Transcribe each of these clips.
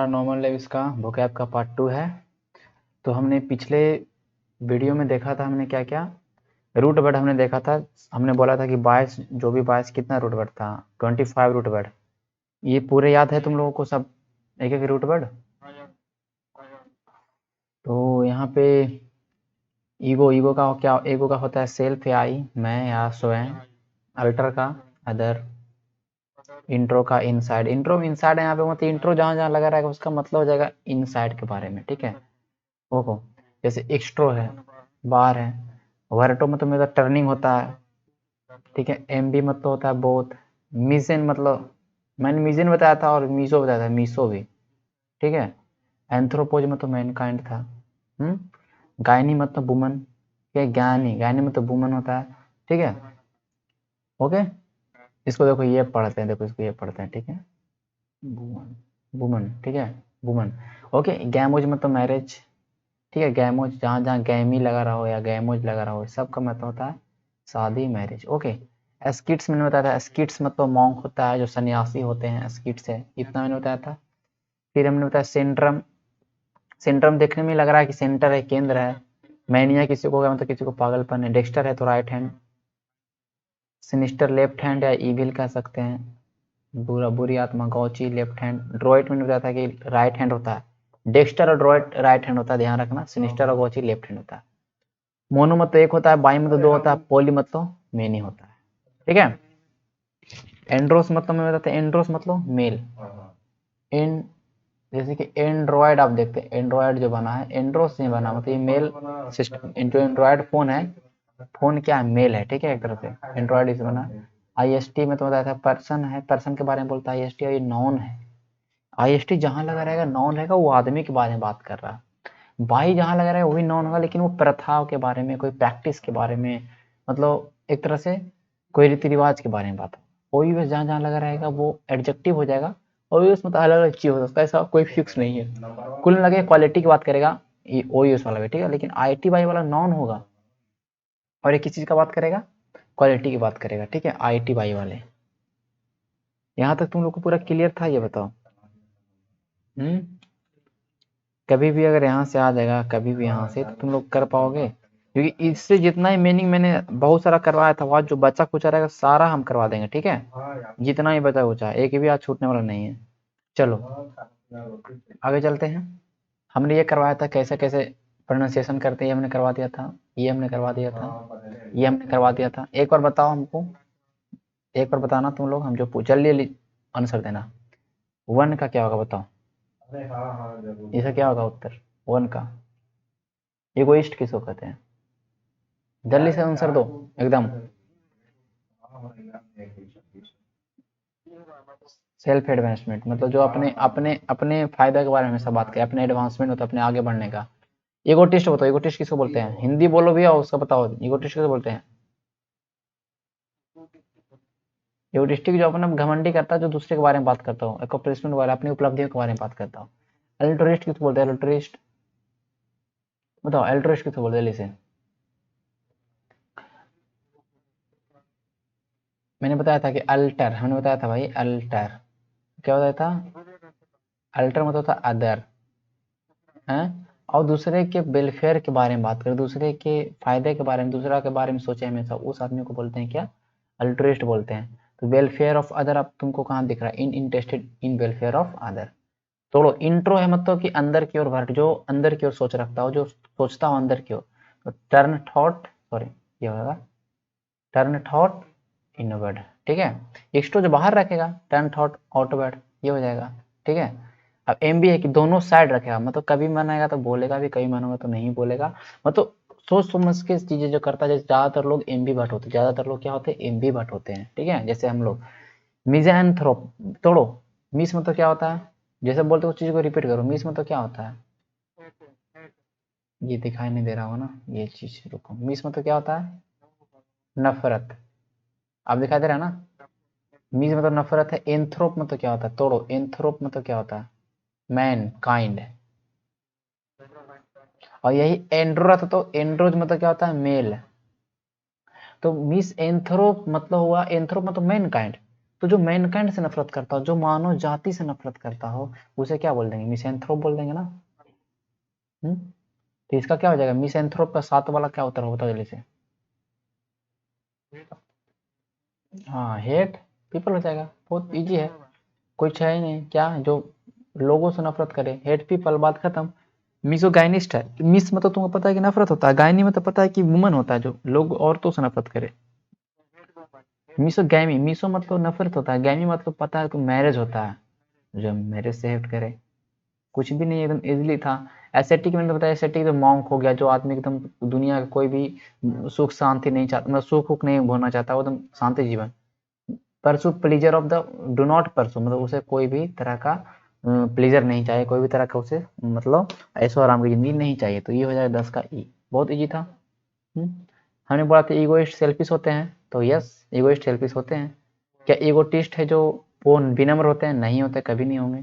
Normal language का vocab का part 2 है। तो हमने पिछले वीडियो में देखा था, हमने क्या क्या रूट वर्ड हमने देखा था। हमने बोला था कि 22 जो भी 22 कितना रूट वर्ड था, 25 रूट वर्ड। ये पूरे याद है तुम लोगों को सब, एक एक रूट वर्ड। तो यहाँ पे ईगो का क्या, ईगो का होता है सेल्फ या आई, मैं या स्वयं। अल्टर का अदर। इंट्रो का इनसाइड। इंट्रो इनसाइड है यहाँ पे, मतलब इंट्रो जहाँ जहाँ लगा रहेगा उसका मतलब हो जाएगा इनसाइड के बारे में, ठीक है। ओहो, जैसे एक्स्ट्रो है, बाहर है। वर्टो मतलब मेरा टर्निंग होता है, ठीक है। एमबी मतलब होता है बोथ। मिजेन मतलब मैंने मिजेन बताया था और मीसो बताया था, मीसो भी, ठीक है। एंथ्रोपोज मतलब मैनकाइंड था। गायनी मतलब वुमन, ज्ञानी, गायनी मतलब वुमन होता है, ठीक है। ओके, इसको देखो ये पढ़ते हैं, देखो इसको ये पढ़ते हैं, ठीक है। वुमन, वुमन, ठीक है, वुमन। ओके, गैमोज मतलब मैरिज, ठीक है। गैमोज जहाँ जहाँ गैमी लगा रहा हो या गैमोज लगा रहा हो, सबका मतलब होता है शादी, मैरिज। ओके, एस्किट्स मैंने बताया था, एस्किट्स मतलब मॉन्क होता है, जो सन्यासी होते हैं, एस्किट्स है, इतना मैंने बताया था। फिर हमने बताया सेंट्रम। सेंट्रम देखने में लग रहा है कि सेंटर है, केंद्र है। मैनिया किसी को मतलब किसी को पागलपन है। डेक्स्टर है तो right hand. Sinister left hand या इविल कह सकते हैं, बुरा, बुरी आत्मा। गौची लेफ्ट हैंड। ड्रॉइट मैंने बताया था कि राइट हैंड होता है। डेक्स्टर और ड्रॉइट राइट हैंड होता है, ध्यान रखना। सिनिस्टर और गौची लेफ्ट हैंड होता है। मोनो मतलब एक होता है, बाई मतलब दो होता है, पोली मतलब मेनी होता है, ठीक है। एंड्रोस मतलब मैं बताता हूँ, एंड्रोस मतलब मेल। एन जैसे कि एंड्रॉयड आप देखते हैं, एंड्रॉयड जो बना है एंड्रोस से बना, मतलब ये मेल सिस्टम। जो एंड्रॉयड फोन है, फोन क्या है, मेल है, ठीक है, एक तरह से एंड्रॉयड इसे बना। आईएसटी में तो बताया था पर्सन है, पर्सन के बारे में बोलता है आईएसटी, और ये नॉन है। आईएसटी जहां लगा रहेगा नॉन रहेगा, वो आदमी के बारे में बात कर रहा है। बाई जहां लगा रहेगा वही नॉन होगा, लेकिन वो प्रथा के बारे में, कोई प्रैक्टिस के बारे में, मतलब एक तरह से कोई रीति रिवाज के बारे में बात। कोई बस जहाँ जहाँ लगा रहेगा वो एडजेक्टिव हो जाएगा, और भी उसमें अलग अलग चीज हो सकता है, ऐसा कोई फिक्स नहीं है। कुल लगे क्वालिटी की बात करेगा ये ओ यूज वाला भी, ठीक है। लेकिन आई टी वाई वाला नॉन होगा, और ये किस चीज का बात करेगा, क्वालिटी की बात करेगा, ठीक है, आई टी वाई वाले। यहाँ तक तुम लोग को पूरा क्लियर था, ये बताओ। कभी भी अगर यहाँ से आ जाएगा, कभी भी यहाँ से, तो तुम लोग कर पाओगे, क्योंकि इससे जितना ही मीनिंग मैंने बहुत सारा करवाया था, वहाँ जो बचा कुछ रहेगा सारा हम करवा देंगे, ठीक है। जितना ही बचा कुचा, एक भी आज छूटने वाला नहीं है। चलो आगे चलते हैं। हमने ये करवाया था कैसे कैसे प्रोनाउंसिएशन करते हैं, ये हमने करवा दिया था, ये हमने करवा दिया था, ये हमने करवा दिया था। एक बार बताओ हमको, एक बार बताना तुम लोग, हम जो पूछ जल्दी आंसर देना। वन का क्या होगा बताओ, इसका क्या होगा उत्तर वन का। इगोइस्ट किसको कहते हैं, जल्दी से आंसर दो एकदम। सेल्फ एडवांसमेंट मतलब जो अपने अपने अपने फायदा के बारे में हमेशा बात करें, अपने एडवांसमेंट होता है, अपने आगे बढ़ने का। इगोटिस्ट बताओ, इगोटिस्ट किसको बोलते हैं, हिंदी बोलो भी और उसका बताओ, इगोटिस्ट किसको बोलते हैं। इगोटिस्टिक जो अपना घमंडी करता है, जो दूसरे के बारे में बात करता हो, एक्सप्रेसमेंट वाला अपनी उपलब्धियों के बारे में बात करता हो। अल्ट्रिस्ट किसको बोलते हैं, अल्ट्रिस्ट बताओ, अल्ट्रिस्ट किसको बोलते हैं, लिसन। मैंने बताया था कि अल्टर, हमने बताया था भाई अल्टर क्या बताया था, अल्टर मतलब था अदर है। और दूसरे के वेलफेयर के बारे में बात करें, दूसरे के फायदे के बारे में, दूसरा के बारे में सोचे हमेशा, उस आदमी को बोलते हैं क्या, अल्ट्रिस्ट बोलते हैं। तो वेलफेयर ऑफ अदर अब तुमको कहाँ दिख रहा है, in interested in welfare of other. तोड़ो, इंट्रो है मतलब कि अंदर की ओर भट, जो अंदर की ओर सोच रखता हो, जो सोचता हो अंदर की ओर। तो टर्न थॉट, सॉरी ये होगा टर्न थॉट इनवर्ड, ठीक है। एक्स्ट्रो जो बाहर रखेगा, टर्न थॉट आउटवर्ड, ये हो जाएगा, ठीक है। अब एम भी है कि दोनों साइड रखेगा, मतलब कभी मन आएगा तो बोलेगा भी, कभी मन होगा तो नहीं बोलेगा, मतलब सोच समझ के चीजें जो करता है। जैसे ज्यादातर लोग एम बी भट होते हैं, ज्यादातर लोग क्या होते हैं, एम बी भट होते हैं, ठीक है। जैसे हम लोग मिज़ैंथ्रोप, तोड़ो, मिस मतलब क्या होता है, जैसे बोलते हो उस चीज को रिपीट करो, मिस मतलब क्या होता है, ये दिखाई नहीं दे रहा होगा ना ये चीज, रुको, मिस मतलब क्या होता है, नफरत। अब दिखाई दे रहा है ना, मिस मतलब नफरत है। एंथ्रोप मतलब क्या होता है, तोड़ो, एंथ्रोप मतलब क्या होता है, मैन काइंड। और यही एंड्रोथ, तो एंड्रोज मतलब क्या होता है, मेल। तो मिस एंथ्रोप मतलब हुआ, एंथ्रोप मतलब मैन काइंड, तो जो मैनकाइंड से नफरत करता हो, जो मानव जाति से नफरत करता हो, उसे क्या बोल देंगे? मिसैंथ्रोप बोल देंगे ना। तो इसका क्या हो जाएगा? मिसैंथ्रोप का 7 वाला क्या उत्तर होता है जल्दी से? हाँ, हेट पीपल हो जाएगा। बहुत इजी है, कुछ है ही नहीं। क्या जो लोगों से नफरत करे, हेट पीपल, बात खत्म। मिसोगाइनिस्ट है। मिस मतलब तुमको पता है कि नफरत होता है, गायनी मतलब पता है कि वुमन होता है, जो लोग औरतों से नफरत करे। मिसोगैमी, मिसो मतलब नफरत होता है, गैमी मतलब पता है कि मैरिज होता है, जो मैरिज से हेट करे। कुछ भी नहीं, एकदम इजीली था। एसेटिक मैंने बताया, एसेटिक तो मॉन्क हो गया, जो आदमी एकदम दुनिया का कोई भी सुख शांति नहीं चाहता, मतलब सुख उख नहीं भोगना चाहता, वो एकदम शांति जीवन। Pursue pleasure of the, do not pursue मतलब उसे कोई भी तरह का प्लीजर नहीं चाहिए, कोई भी तरह का उसे मतलब ऐशो आराम की जिंदगी नहीं चाहिए। तो ये हो जाएगा 10 का ई। बहुत इजी था। हमने बोला था ईगोइस्ट सेल्फिश होते हैं, तो यस ईगोइस्ट सेल्फिश होते हैं। क्या ईगोटिस्ट है जो वो विनम्र होते हैं? नहीं होते, कभी नहीं होंगे।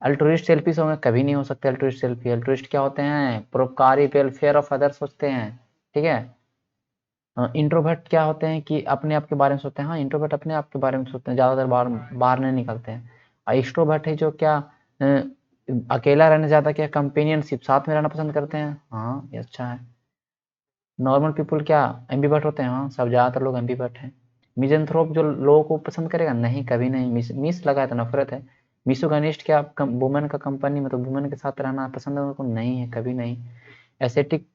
अल्ट्रुइस्ट सेल्फिश होंगे? कभी नहीं हो सकते अल्ट्रुइस्ट सेल्फी। अल्ट्रुइस्ट क्या होते हैं? परोपकारी, वेलफेयर ऑफ अदर सोचते हैं, ठीक है। इंट्रोवर्ट क्या होते हैं कि अपने आप के बारे में सोचते हैं। हाँ, इंट्रोवर्ट अपने आप के बारे में सोचते हैं, ज़्यादातर बाहर बाहर नहीं निकलते हैं। एक्सट्रोवर्ट है जो क्या अकेला रहना ज़्यादा, क्या कंपेनियनशिप, साथ में रहना पसंद करते हैं। हाँ, ये अच्छा है। नॉर्मल पीपल क्या एम्बीवर्ट होते हैं? हाँ, सब ज़्यादातर लोग एम्बीवर्ट हैं। मिजंथ्रोप जो लोगों को पसंद करेगा? नहीं, कभी नहीं। मिस लगा है तो नफरत है। मिसोगनिस्ट क्या वुमेन का कंपनी मतलब वुमेन के साथ रहना पसंद है उनको? नहीं है, कभी नहीं। एसेटिक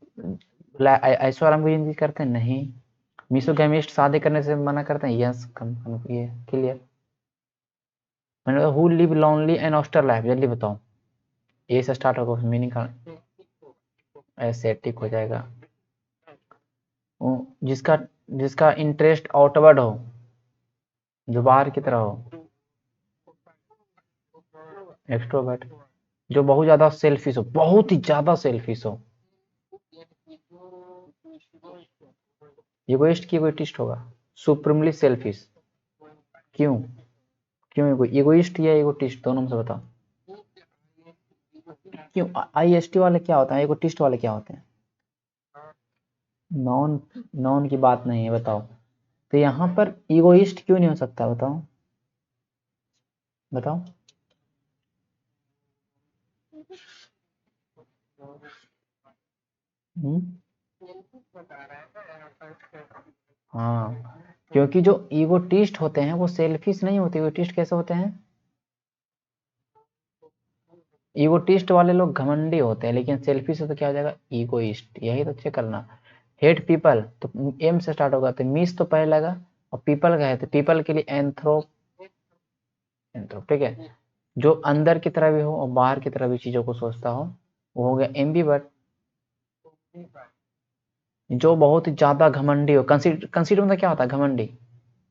ऐशो आराम की जिंदगी करते हैं? नहीं। मिसोगैमिस्ट शादी करने से मना करते हैं? यस, ये क्लियर। मैंने who live lonely and austere life, जल्दी बताओ। ए से स्टार्ट होगा, मीनिंग का एसेटिक हो जाएगा। जिसका जिसका इंटरेस्ट आउटवर्ड हो, जो बाहर की तरह हो। एक्सट्रोवर्ट, जो बहुत ज्यादा सेल्फिश हो, बहुत ही ज्यादा सेल्फिश हो। इगोइस्ट की इगोइस्ट होगा, सुप्रीमली सेल्फिश। क्यों? क्यों इगोइस्ट या इगोटिस्ट, दोनों में से बताओ। क्यों? आईएसटी वाले क्या होता है, इगोटिस्ट वाले क्या होते हैं? नॉन, नॉन की बात नहीं है, बताओ। तो यहाँ पर इगोइस्ट क्यों नहीं हो सकता, बताओ बताओ। हाँ, क्योंकि जो ईगोटिस्ट होते हैं वो सेल्फिश नहीं होते। ईगोटिस्ट कैसे होते हैं? ईगोटिस्ट वाले लोग घमंडी होते हैं, लेकिन सेल्फिश तो क्या हो जाएगा? ईगोइस्ट। यही तो चेक करना। हेट पीपल तो एम से स्टार्ट होगा, तो मिस तो पहले लगा, और पीपल का है तो पीपल के लिए एंथ्रोप, एंथ्रोप, ठीक है। जो अंदर की तरह भी हो और बाहर की तरह भी चीजों को सोचता हो, वो हो गया एम्बीवर्ट। जो बहुत ही ज्यादा घमंडी हो, कंसीट, कंसीट मतलब क्या होता है? घमंडी।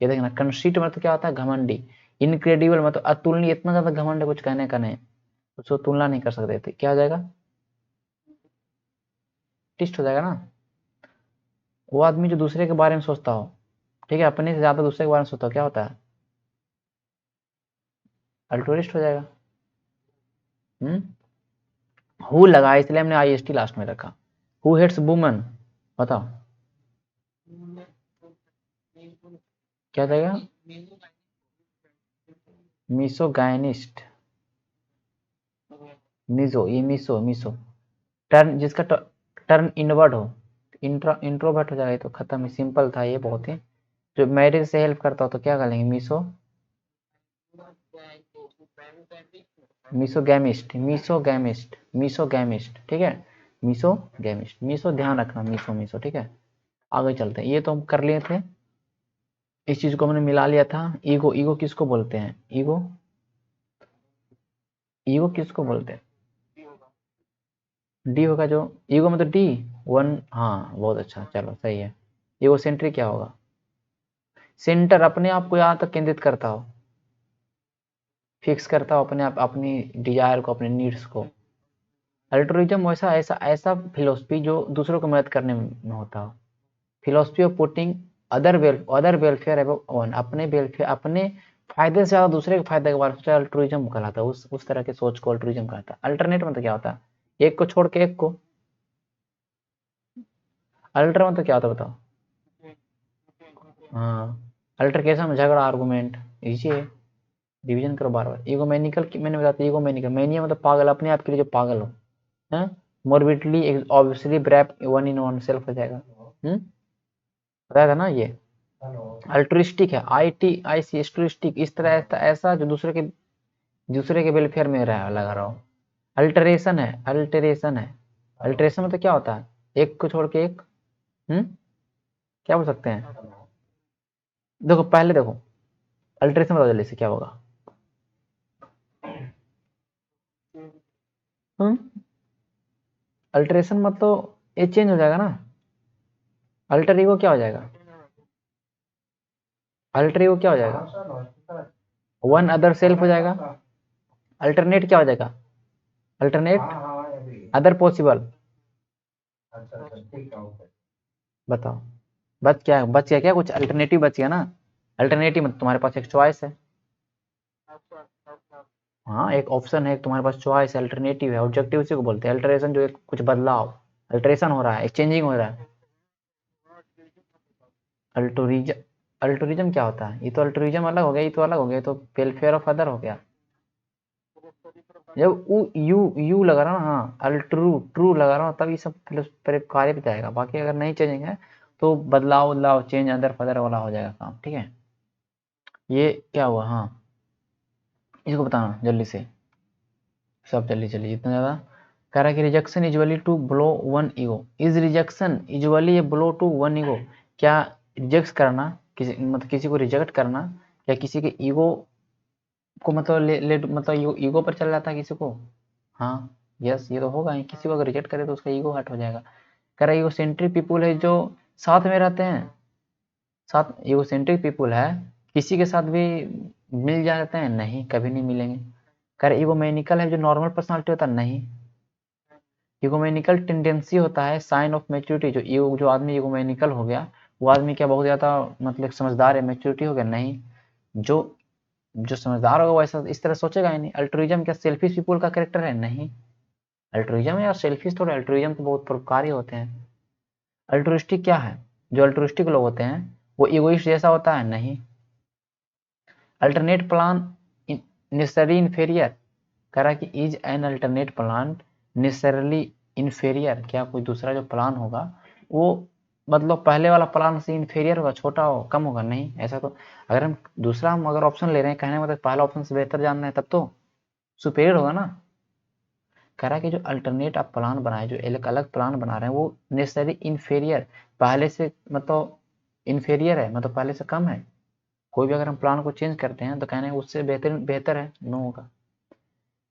ये देखना, कंसीट मतलब क्या होता है? घमंडी। इनक्रेडिबल मतलब अतुलनीय, इतना ज्यादा घमंड है कुछ कहने का नहीं, उसको तुलना नहीं कर सकते थे। क्या हो जाएगा? टिस्ट हो जाएगा ना। वो आदमी जो दूसरे के बारे में सोचता हो, ठीक है, अपने से ज्यादा दूसरे के बारे में सोचता हो, क्या होता है? अल्टोरिस्ट हो जाएगा। हु लगा इसलिए हमने आईएसटी लास्ट में रखा। हु हेट्स वुमन, बताओ क्या जाएगा? मिसोगाइनिस्ट, मिसो, ये मिसो, मिसो टर्न, जिसका टर्न इनवर्ड हो, इंट्रोवर्ट हो जाएगा। तो खत्म ही, सिंपल था ये बहुत ही। जो मैरिज से हेल्प करता हो तो क्या करेंगे? मिसो, मिसोगैमिस्ट, मिसोगैमिस्ट, मिसोगैमिस्ट, ठीक है। मिसोगैमिस्ट, मिसो ध्यान रखना, मिसो मिसो, ठीक है। आगे चलते हैं, ये तो हम कर लिए थे। इस चीज को हमने मिला लिया था। ईगो, ईगो किसको बोलते हैं? ईगो, ईगो किसको बोलते हैं? डी होगा जो, ईगो मतलब डी वन। हाँ, बहुत अच्छा, चलो सही है। ईगो सेंट्रिक क्या होगा? सेंटर, अपने आप को यहाँ तक केंद्रित करता हो, फिक्स करता हो अपने आप, अपनी डिजायर को, अपने नीड्स को। अल्ट्रुइज्म वैसा ऐसा ऐसा फिलोसफी जो दूसरों को मदद करने में होता हो। Philosophy of putting other welfare above own, अपने वेलफेयर, अपने फायदे से ज्यादा दूसरे के फायदे के बारे में सोचा, अल्ट्रुइज्म कहलाता है। उस तरह के सोच को अल्ट्रुइज्म कहलाता है। अल्टरनेट मतलब क्या होता है? एक को छोड़ के एक को। अल्टर मतलब क्या होता है, बताओ। हाँ, अल्टरकेशन में झगड़ा, आर्गुमेंट, इजी है, डिवीजन करो बार बार। ईगोमेनिकल की मैंने बताया, ईगोमेनिकल, मैनिया मतलब पागल, अपने आप के लिए जो पागल हो, है। Morbidly obviously wrap one in oneself हो जाएगा, बताया था ना ये। अल्ट्रिस्टिक है, ITIC, एस्ट्रिस्टिक, इस तरह ऐसा जो दूसरे के वेलफेयर में लगा रहा हो। अल्टरेशन है, अल्टरेशन मतलब क्या होता है, एक को छोड़ के एक, क्या बोल सकते हैं, देखो पहले देखो अल्टरेशन बताओ जल्दी से क्या होगा। अल्टरेशन मतलब ये चेंज हो जाएगा ना, अल्टर ईगो क्या हो जाएगा, अल्टर ईगो क्या हो जाएगा, वन अदर सेल्फ हो जाएगा। अल्टरनेट क्या हो जाएगा, अल्टरनेट अदर पॉसिबल। बताओ बच गया क्या कुछ, अल्टरनेटिव बच गया ना। अल्टरनेटिव मतलब तुम्हारे पास एक चॉइस है, हाँ एक ऑप्शन है, तुम्हारे पास चॉइस है, अल्टरनेटिव है। ऑब्जेक्टिव उसी को बोलते हैं, अल्टरेशन जो एक कुछ बदलाव, अल्टरेशन हो रहा है, एक्सचेंजिंग हो रहा है। अल्टोरिज्म, अल्टोरिज्म क्या होता है, ये तो अल्टोरिज्म अलग हो गया, ये तो अलग हो गया, तो वेलफेयर ऑफ अदर हो गया। जब यू लगा रहा हूँ, हाँ ट्रू लगा रहा हूँ, तब ये सब कार्य पे जाएगा। बाकी अगर नहीं चेंजिंग है तो बदलाव चेंज अदर फदर वाला हो जाएगा काम, ठीक है। ये क्या हुआ, हाँ इसको बताना जल्दी से, सब जल्दी जल्दी इतना ज़्यादा। कह रहा है कि rejection usually to blow one ego, is rejection usually a blow to one ego, क्या रिजेक्ट करना, किसी को रिजेक्ट करना, क्या किसी के ईगो को मतलब मतलब ईगो पर चल जाता है किसी को, हाँ यस ये तो होगा ही, किसी को अगर रिजेक्ट करे तो उसका ईगो हट हो जाएगा। कह रहा है ईगो सेंट्रिक पीपुल है जो साथ में रहते हैं, साथ ईगो सेंट्रिक पीपुल है, किसी के साथ भी मिल जाते हैं, नहीं कभी नहीं मिलेंगे। कह रहा है ईगोमेनिकल है जो नॉर्मल पर्सनालिटी होता है, नहीं। ईगोमेनिकल टेंडेंसी होता है साइन ऑफ मैच्योरिटी, जो आदमी ईगोमेनिकल हो गया वो आदमी क्या बहुत ज़्यादा मतलब समझदार है, मैच्योरिटी हो गया, नहीं। जो जो समझदार होगा वो ऐसा इस तरह सोचेगा ही नहीं। अल्ट्रुइज्म क्या सेल्फिश पीपुल का कैरेक्टर है, नहीं। अल्ट्रुइज्म या सेल्फिश थोड़े, अल्ट्रुइज्म तो बहुत परोपकारी होते हैं। अल्ट्रुइस्टिक क्या है, जो अल्ट्रुइस्टिक लोग होते हैं वो इगोइस्ट जैसा होता है, नहीं। अल्टरनेट प्लान नेसेसरी इन्फेरियर, कह रहा है कि is an alternate plan necessarily inferior, क्या कोई दूसरा जो प्लान होगा वो मतलब पहले वाला प्लान से इन्फेरियर होगा, छोटा हो कम होगा, नहीं ऐसा तो। अगर हम अगर ऑप्शन ले रहे हैं, कहने का मतलब पहला ऑप्शन से बेहतर जानना है तब तो सुपेरियर होगा ना। कह रहा है कि जो अल्टरनेट आप प्लान बनाए, जो एक अलग प्लान बना रहे हैं वो नेसेसरी इन्फेरियर, पहले से मतलब इन्फेरियर है, मतलब पहले से कम है। कोई भी अगर हम प्लान को चेंज करते हैं तो कहने उससे बेहतर बेहतर है, नो होगा।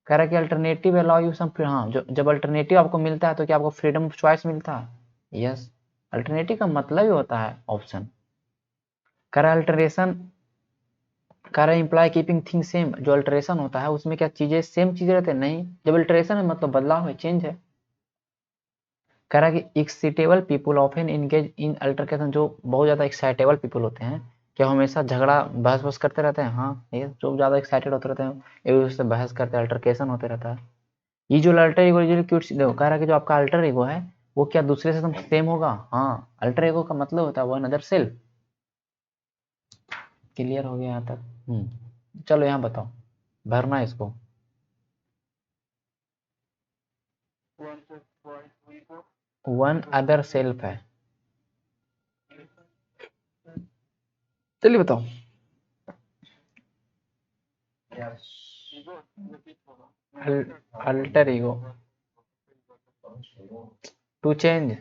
कह रहा है कि अल्टरनेटिव अलाउ यू सम, हाँ जो जब अल्टरनेटिव आपको मिलता है तो क्या आपको फ्रीडम ऑफ चॉइस मिलता है, यस। अल्टरनेटिव का मतलब ही होता है ऑप्शन। कह रहा है अल्टरेशन, कह रहा है इम्प्लाई कीपिंग थिंग सेम, जो अल्टरेशन होता है उसमें क्या चीजें सेम चीजें रहते हैं, नहीं। जब अल्टरेशन है मतलब बदलाव है, चेंज है। कह रहा है कि excitable people often engage in altercation, जो बहुत ज़्यादा एक्साइटेबल पीपुल होते हैं क्या हमेशा झगड़ा बहस बहस करते रहते हैं, हाँ ये जो ज़्यादा एक्साइटेड होते रहते हैं एक दूसरे से बहस करते हैं, अल्टरकेशन होते रहता है। ये जो अल्टर ईगो यूजुअली क्यूट, देखो कह रहा है कि जो आपका अल्टर ईगो है वो क्या दूसरे से सेम होगा, हाँ। अल्टर ईगो का मतलब होता है वन अदर सेल्फ। क्लियर हो गया यहाँ तक, चलो यहाँ बताओ, भरना इसको। वन अदर सेल्फ है, चलिए बताओ। Alter ego to change,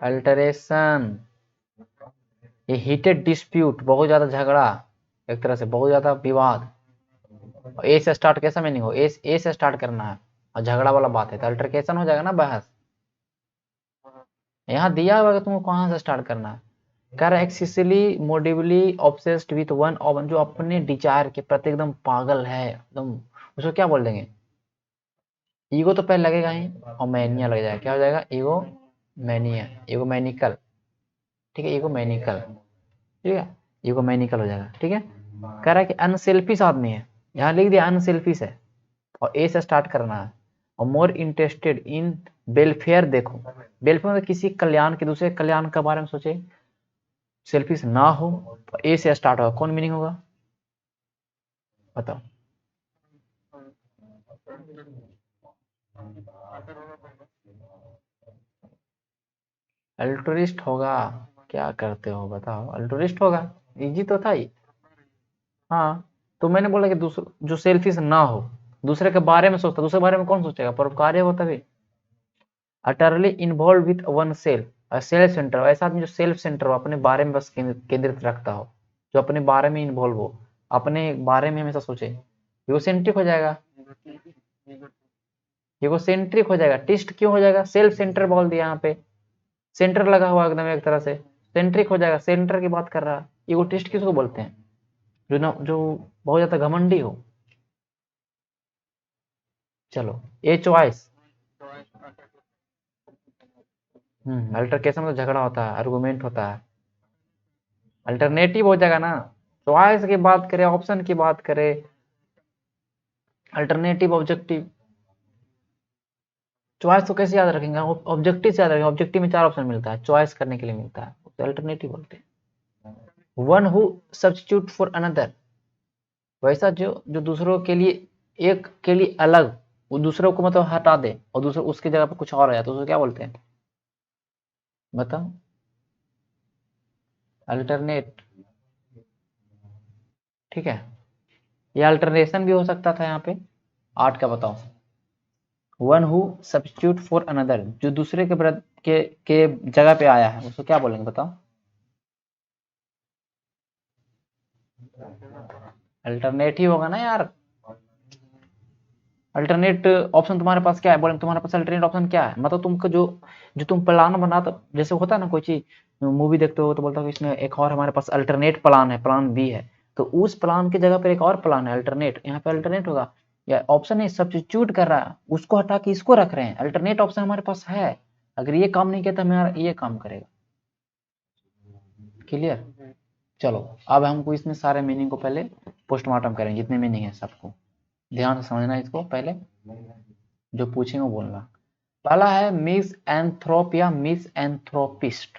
alteration, ये हीटेड डिस्प्यूट, बहुत ज्यादा झगड़ा, एक तरह से बहुत ज्यादा विवाद। ए से स्टार्ट कैसा मीनिंग हो, ए से स्टार्ट करना है और झगड़ा वाला बात है तो अल्टरकेशन हो जाएगा ना, बहस। यहाँ दिया हुआ कि तुमको कहाँ से स्टार्ट करना है। कह रहा है excessively motively obsessed with one of, जो अपने डिजायर के प्रति एकदम पागल है एकदम, उसको क्या बोल देंगे, ईगो तो पहले लगेगा ही और मैनिया लग जाएगा, क्या हो जाएगा, ईगो मैनिया, ईगो मैनिकल, ठीक है, ईगो मैनिकल, ठीक है, ईगो मैनिकल हो जाएगा, ठीक है। कह रहा है कि अनसेल्फिश आदमी है, यहाँ लिख दिया अनसेल्फिश है और ए से स्टार्ट करना है, और मोर इंटरेस्टेड इन वेलफेयर देखो, वेलफेयर मतलब किसी कल्याण के, दूसरे कल्याण के बारे में सोचे, सेल्फिश ना हो, ए से स्टार्ट होगा, कौन मीनिंग होगा बताओ। अल्ट्रुइस्ट होगा, क्या करते हो बताओ, अल्ट्रुइस्ट होगा, इजी तो था ही। हाँ, तो मैंने बोला कि दूसरे जो सेल्फिश ना हो, दूसरे के बारे में सोचता, दूसरे के बारे में कौन सोचेगा, परोपकारी हो तभी। Utterly involve with one self, self centre, ऐसा आदमी जो सेल्फ सेंटर हो, अपने बारे में बस केंद्रित रखता हो, जो अपने बारे में इन्वॉल्व हो, अपने बारे में हमेशा सोचे, यूसेंट्रिक हो जाएगा, यूसेंट्रिक हो जाएगा। टिस्ट क्यों हो जाएगा, सेल्फ सेंटर बोल दिया यहाँ पे, सेंटर लगा हुआ एकदम एक तरह से, सेंट्रिक हो जाएगा, सेंटर की बात कर रहा है। ईगोटिस्ट किसको बोलते हैं, जो बहुत ज्यादा घमंडी हो। चलो, ए चॉइस, अल्टरकेशन में झगड़ा होता है, आर्गुमेंट होता है, अल्टरनेटिव हो जाएगा ना। चॉइस की बात करें, ऑप्शन की बात करें, अल्टरनेटिव ऑब्जेक्टिव, चॉइस तो कैसे याद रखेंगे, ऑब्जेक्टिव से याद रखेंगे, ऑब्जेक्टिव में 4 ऑप्शन मिलता है, चॉइस करने के लिए मिलता है, तो अल्टरनेटिव बोलते हैं। One who substitute for another, वैसा जो दूसरों के लिए, एक के लिए अलग, वो दूसरों को मतलब हटा दे और दूसरे उसकी जगह पर कुछ और आ जाए, तो उसको क्या बोलते हैं बताओ, अल्टरनेट। ठीक है, ये अल्टरनेशन भी हो सकता था यहाँ पे। 8 का बताओ, one who substitute for another, जो दूसरे के जगह पे आया है, उसको क्या बोलेंगे बताओ, अल्टरनेट ही होगा ना यार। अल्टरनेट ऑप्शन तुम्हारे पास क्या है, बोले तुम्हारे पास अल्टरनेट ऑप्शन क्या है, मतलब तुमको जो जो तुम प्लान बनाते, जैसे होता है ना कोई चीज, मूवी देखते हो तो बोलता हो कि इसमें एक और हमारे पास अल्टरनेट प्लान है, प्लान बी है, तो उस प्लान की जगह पर एक और प्लान है, अल्टरनेट, यहाँ पे अल्टरनेट होगा। या ऑप्शन नहीं, सब्स्टिट्यूट कर रहा है, उसको हटा के इसको रख रहे हैं, अल्टरनेट ऑप्शन हमारे पास है, अगर ये काम नहीं किया तो हमारा ये काम करेगा। क्लियर। चलो, अब हमको इसमें सारे मीनिंग को पहले पोस्टमार्टम करेंगे, जितने मीनिंग है सबको ध्यान से समझना, इसको पहले जो पूछेंगे वो बोलना। पहला है मिस एंथ्रोप या मिस एंथ्रोपिस्ट।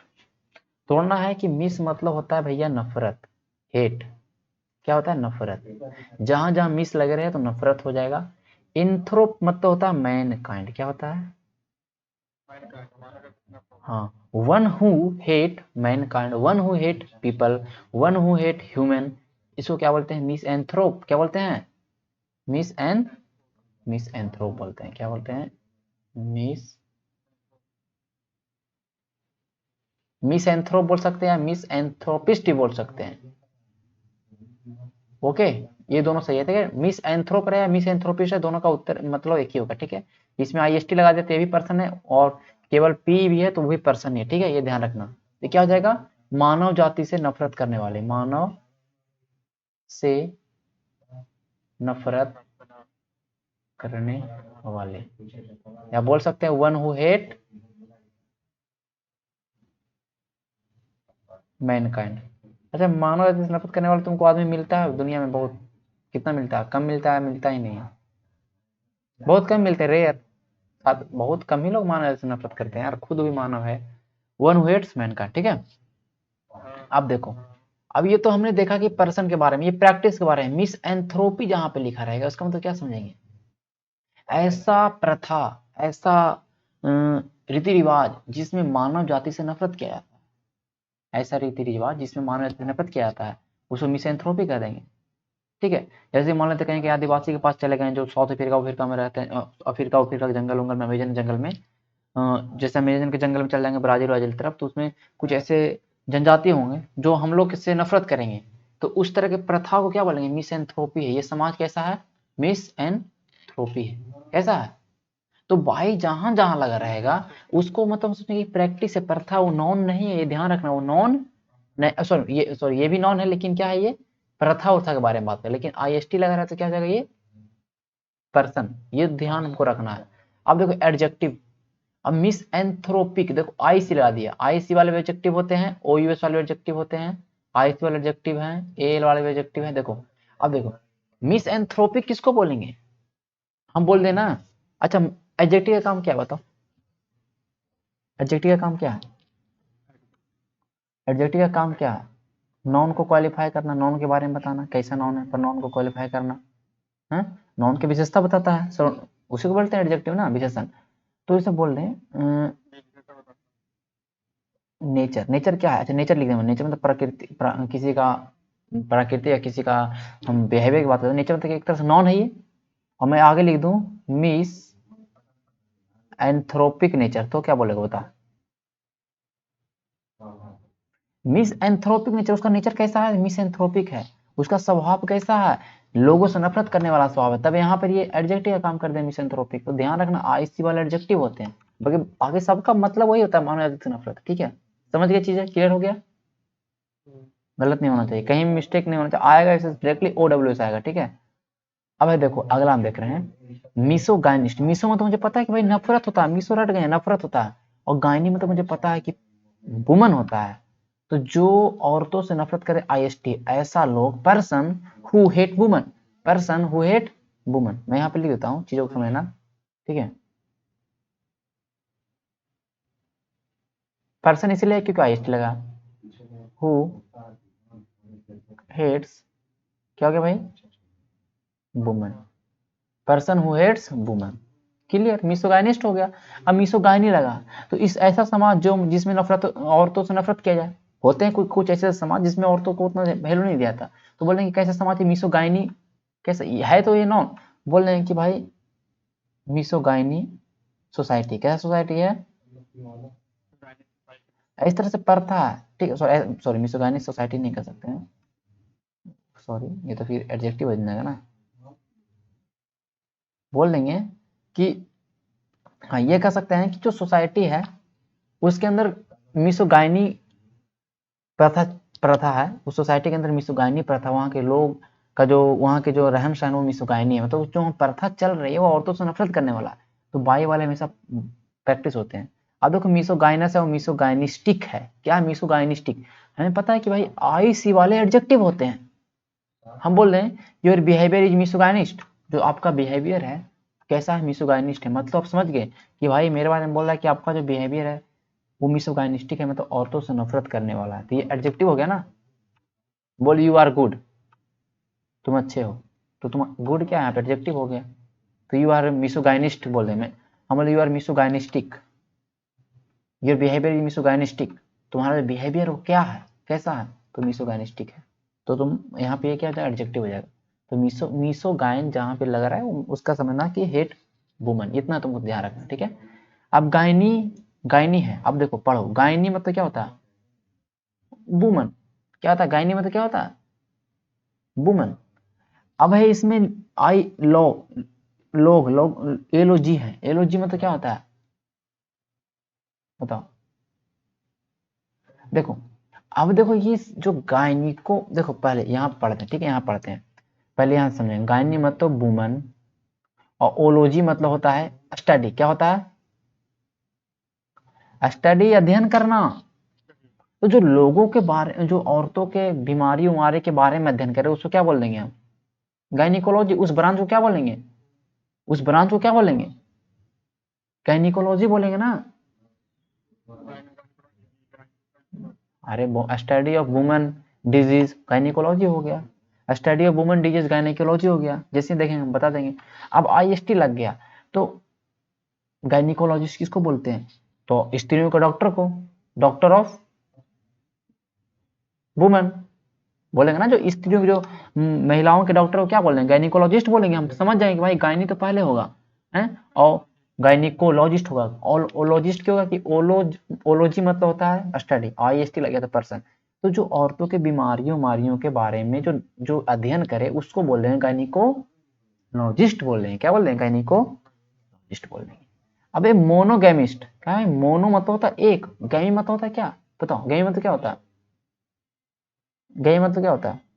तोड़ना है कि मिस मतलब होता है भैया नफरत, हेट, क्या होता है नफरत, जहां जहां मिस लगे रहे तो नफरत हो जाएगा। एंथ्रोप मतलब होता है मैन काइंड, क्या होता है, हाँ, one who hate man kind, one who hate people, one who hate human, इसको क्या बोलते हैं, मिस एंथ्रोप, क्या बोलते हैं, मिस एन मिस एंथ्रोप बोलते हैं, क्या बोलते हैं, मिस मिस एंथ्रोप बोल सकते हैं, मिस एंथ्रोपिस्ट भी बोल सकते हैं। ओके, ये दोनों सही है, ठीक है, मिस एंथ्रोप रहे मिस एंथ्रोपिस्ट है, दोनों का उत्तर मतलब एक ही होगा, ठीक है। इसमें आईएसटी लगा देते ये भी पर्सन है, और केवल पी भी है तो वो भी पर्सन ही है, ठीक है, ये ध्यान रखना। ये क्या हो जाएगा, मानव जाति से नफरत करने वाले, मानव से नफरत करने वाले, या बोल सकते हैं वन हु हेट मैनकाइंड। अच्छा, मानव जाति से नफरत करने वाले तुमको आदमी मिलता है दुनिया में बहुत, कितना मिलता है, कम मिलता है, मिलता ही नहीं है, बहुत कम मिलते हैं, रेयर, बहुत कम ही लोग मानव जाति से नफरत करते हैं यार, खुद भी मानव है, वन हु हेट्स मैनकाइंड, ठीक है। अब देखो, अब ये तो हमने देखा कि पर्सन के बारे में, ये प्रैक्टिस के बारे में, मिस एंथ्रोपी जहां पे लिखा रहेगा उसका मतलब क्या समझेंगे, ऐसा प्रथा, ऐसा रीति रिवाज जिसमें मानव जाति से नफरत किया जाता है, ऐसा रीति रिवाज जिसमें मानव जाति से नफरत किया जाता है, उसको मिसएंथ्रोपी कह देंगे, ठीक है। जैसे मान लेते कहीं कि आदिवासी के पास चले गए जो साउथ अफ्रीका में रहते हैं, अफ्रीका के जंगल उंगल में, अमेजन जंगल में, जैसे अमेजन के जंगल में चल जाएंगे ब्राजील तरफ, तो उसमें कुछ ऐसे जनजाति होंगे जो हम लोग से नफरत करेंगे, तो उस तरह के प्रथा को क्या बोलेंगे, मिसएंथ्रोपी है, ये समाज कैसा है, मिसएंथ्रोपी है, कैसा है। तो भाई जहां जहां लगा रहेगा उसको मतलब सोचने की प्रैक्टिस है, प्रथा, वो नॉन नहीं है, ये ध्यान रखना, वो नॉन नहीं, सॉरी ये भी नॉन है, लेकिन क्या है ये, प्रथा उथा के बारे में बात है, लेकिन आईएसटी लगा रहा है तो क्या हो जाएगा ये, पर्सन, ये ध्यान हमको रखना है। अब देखो एडजेक्टिव, अब मिस एंथ्रोपिक, देखो आई सी लगा दिया, आई सी वाले एडजेक्टिव होते हैं, ओ यूएस वाले एडजेक्टिव होते हैं, आई सी वाले एडजेक्टिव हैं, ए एल वाले एडजेक्टिव हैं, देखो। अब देखो, मिस एंथ्रोपिक किसको बोलेंगे, हम बोल देना। अच्छा, एडजेक्टिव का काम क्या है बताओ, एडजेक्टिव का काम क्या है? एडजेक्टिव का काम क्या है? नॉन को क्वालिफाई करना, नॉन के बारे में बताना कैसा नॉन है, पर नॉन को क्वालिफाई करना है, नॉन की विशेषता बताता है, सो उसी को बोलते हैं एडजेक्टिव ना, विशेषण। तो इसे बोल रहे हैं नेचर। नेचर क्या है? अच्छा नेचर लिख देंगे। नेचर मतलब प्रकृति, किसी का प्रकृति या किसी का हम बिहेवियर की बात करते हैं। नेचर मतलब एक तरह से नॉन है ये। और मैं आगे लिख दूं मिस एंथ्रोपिक नेचर, तो क्या बोलेगा बता? मिस एंथ्रोपिक नेचर, उसका नेचर कैसा है? मिस एंथ्रोपिक है। उसका स्वभाव कैसा है? लोगों से नफरत करने वाला स्वभाव है। तब यहाँ पर ये एडजेक्टिव का काम कर दे मिस एंथ्रोपिक। तो ध्यान रखना आईसी वाले एडजेक्टिव होते हैं, बाकी आगे सबका मतलब वही होता है, मानव जाति से नफरत। ठीक है, समझ गए? चीजें क्लियर हो गया? गलत नहीं होना चाहिए, कहीं मिस्टेक नहीं होना चाहिए। आएगा ऐसे डायरेक्टली OWS आएगा। ठीक है, अब है देखो अगला हम देख रहे हैं मिसोगाइनिस्ट। मिसो में तो मुझे पता है कि भाई नफरत होता है, मिसो रट गए, नफरत होता है। और गायनी में तो मुझे पता है कि वुमन होता है। तो जो औरतों से नफरत करे, IST, ऐसा लोग, person who hate woman, person who hate woman. मैं यहाँ पे लिख देता हूँ, चीजों को समझना। ठीक है, पर्सन इसलिए क्योंकि IST लगा। हु हेट्स, क्या हो गया भाई? Woman. Person who hates woman. Clear, misogynist हो गया। अब मिसोगाइनी लगा तो इस ऐसा समाज जो जिसमें नफरत, औरतों से नफरत किया जाए। होते हैं कुछ ऐसे समाज जिसमें औरतों को उतना वैल्यू नहीं दिया था, तो बोल रहे हैं कि कैसा समाज है मिसोगाइनी। कैसा है? तो ये नॉन बोल रहे हैं कि भाई मिसोगाइनी सोसाइटी। कैसा सोसाइटी है? इस तरह से प्रथा है। ठीक है, सॉरी मिसोगाइनी सोसाइटी नहीं कर सकते हैं, सॉरी, ये तो फिर एडजेक्टिव बन जाएगा ना। बोल देंगे कि हाँ, ये कह सकते हैं कि जो सोसाइटी है उसके अंदर मिसोगाइनी प्रथा प्रथा है। उस सोसाइटी के अंदर मिसोगाइनी प्रथा, वहाँ के लोग का जो, वहाँ के जो रहन सहन वो मिसोगाइनी है। मतलब जो प्रथा चल रही है वो औरतों से नफरत करने वाला है। तो बाई वाले हमेशा प्रैक्टिस होते हैं। अब देखो मिसोगाइनस है, वो मिसोगाइनिस्टिक है। क्या है मिसोगाइनिस्टिक? हमें पता है कि भाई IC वाले एडजेक्टिव होते हैं। हम बोल रहे हैं योर बिहेवियर इज मिसोगाइनिस्ट, जो आपका बिहेवियर है कैसा है? मिसोगाइनिस्ट है। मतलब आप समझ गए कि भाई मेरे बारे में बोल रहा है कि आपका जो बिहेवियर है वो मिसोगाइनिस्टिक है, मतलब औरतों से नफरत करने वाला है। तो ये एडजेक्टिव हो गया ना। बोल यू आर गुड, तुम अच्छे हो। तो तुम गुड क्या है? यहाँ पे एडजेक्टिव हो गया। तो यू आर मिसोगाइनिस्ट बोल रहे हैं। हम बोले you are misogynistic, your behaviour is misogynistic. तुम्हारा बिहेवियर वो क्या है, कैसा है? तो मिसोगाइनिस्टिक है। तो तुम यहाँ पे क्या है? एडजेक्टिव हो जाएगा। तो मिसोगाइन जहाँ पे लग रहा है उसका समझना कि हेट वुमन, इतना तुमको ध्यान रखना। ठीक है, अब गायनी, गायनी है। अब देखो पढ़ो, गायनी मतलब क्या होता है? वुमन। क्या होता है गायनी मतलब? क्या होता है? वुमन। अब है इसमें आई लो, लोग लोग एलओजी है। एलओजी मतलब क्या होता है बताओ? देखो, अब देखो ये जो गायनी को देखो, पहले यहाँ पढ़ते हैं। ठीक है, यहाँ पढ़ते हैं, पहले यहाँ समझें। गायनी मतलब वुमन, और ओलॉजी मतलब होता है स्टडी। क्या होता है? स्टडी, अध्ययन करना। तो जो लोगों के बारे, जो औरतों के बीमारी उमारी के बारे में अध्ययन करे उसको क्या बोल देंगे हम? गायनिकोलॉजी। उस ब्रांच को क्या बोलेंगे? उस ब्रांच को क्या बोलेंगे? गायनिकोलॉजी बोलेंगे ना। अरे study of woman disease gynaecology हो गया, study of woman disease gynaecology हो गया। जैसे देखेंगे हम बता देंगे। अब IST लग गया तो गायनिकोलॉजिस्ट किसको बोलते हैं? तो स्त्रियों के डॉक्टर को, डॉक्टर ऑफ वुमन बोलेंगे ना। जो स्त्रियों जो महिलाओं के डॉक्टर को क्या बोलेंगे? गायनिकोलॉजिस्ट बोलेंगे। हम समझ जाएंगे कि भाई गायनी तो पहले होगा है, और गायनिकोलॉजिस्ट होगा। और ओलॉजिस्ट क्या होगा कि ओलॉजी मतलब होता है स्टडी, IST लग गया था पर्सन। तो जो औरतों के बीमारियों मारियों के बारे में जो जो अध्ययन करे उसको बोल रहे हैं गायनिकोलॉजिस्ट बोल रहे हैं। क्या बोल रहे हैं? गायनिकोलॉजिस्ट बोल रहे हैं। अब ये मोनोगेमिस्ट क्या है? मोनो मतलब होता है एक, गैमी मतलब होता है क्या? बताओ गैमी मतलब क्या होता है? गैमी मतलब क्या होता है?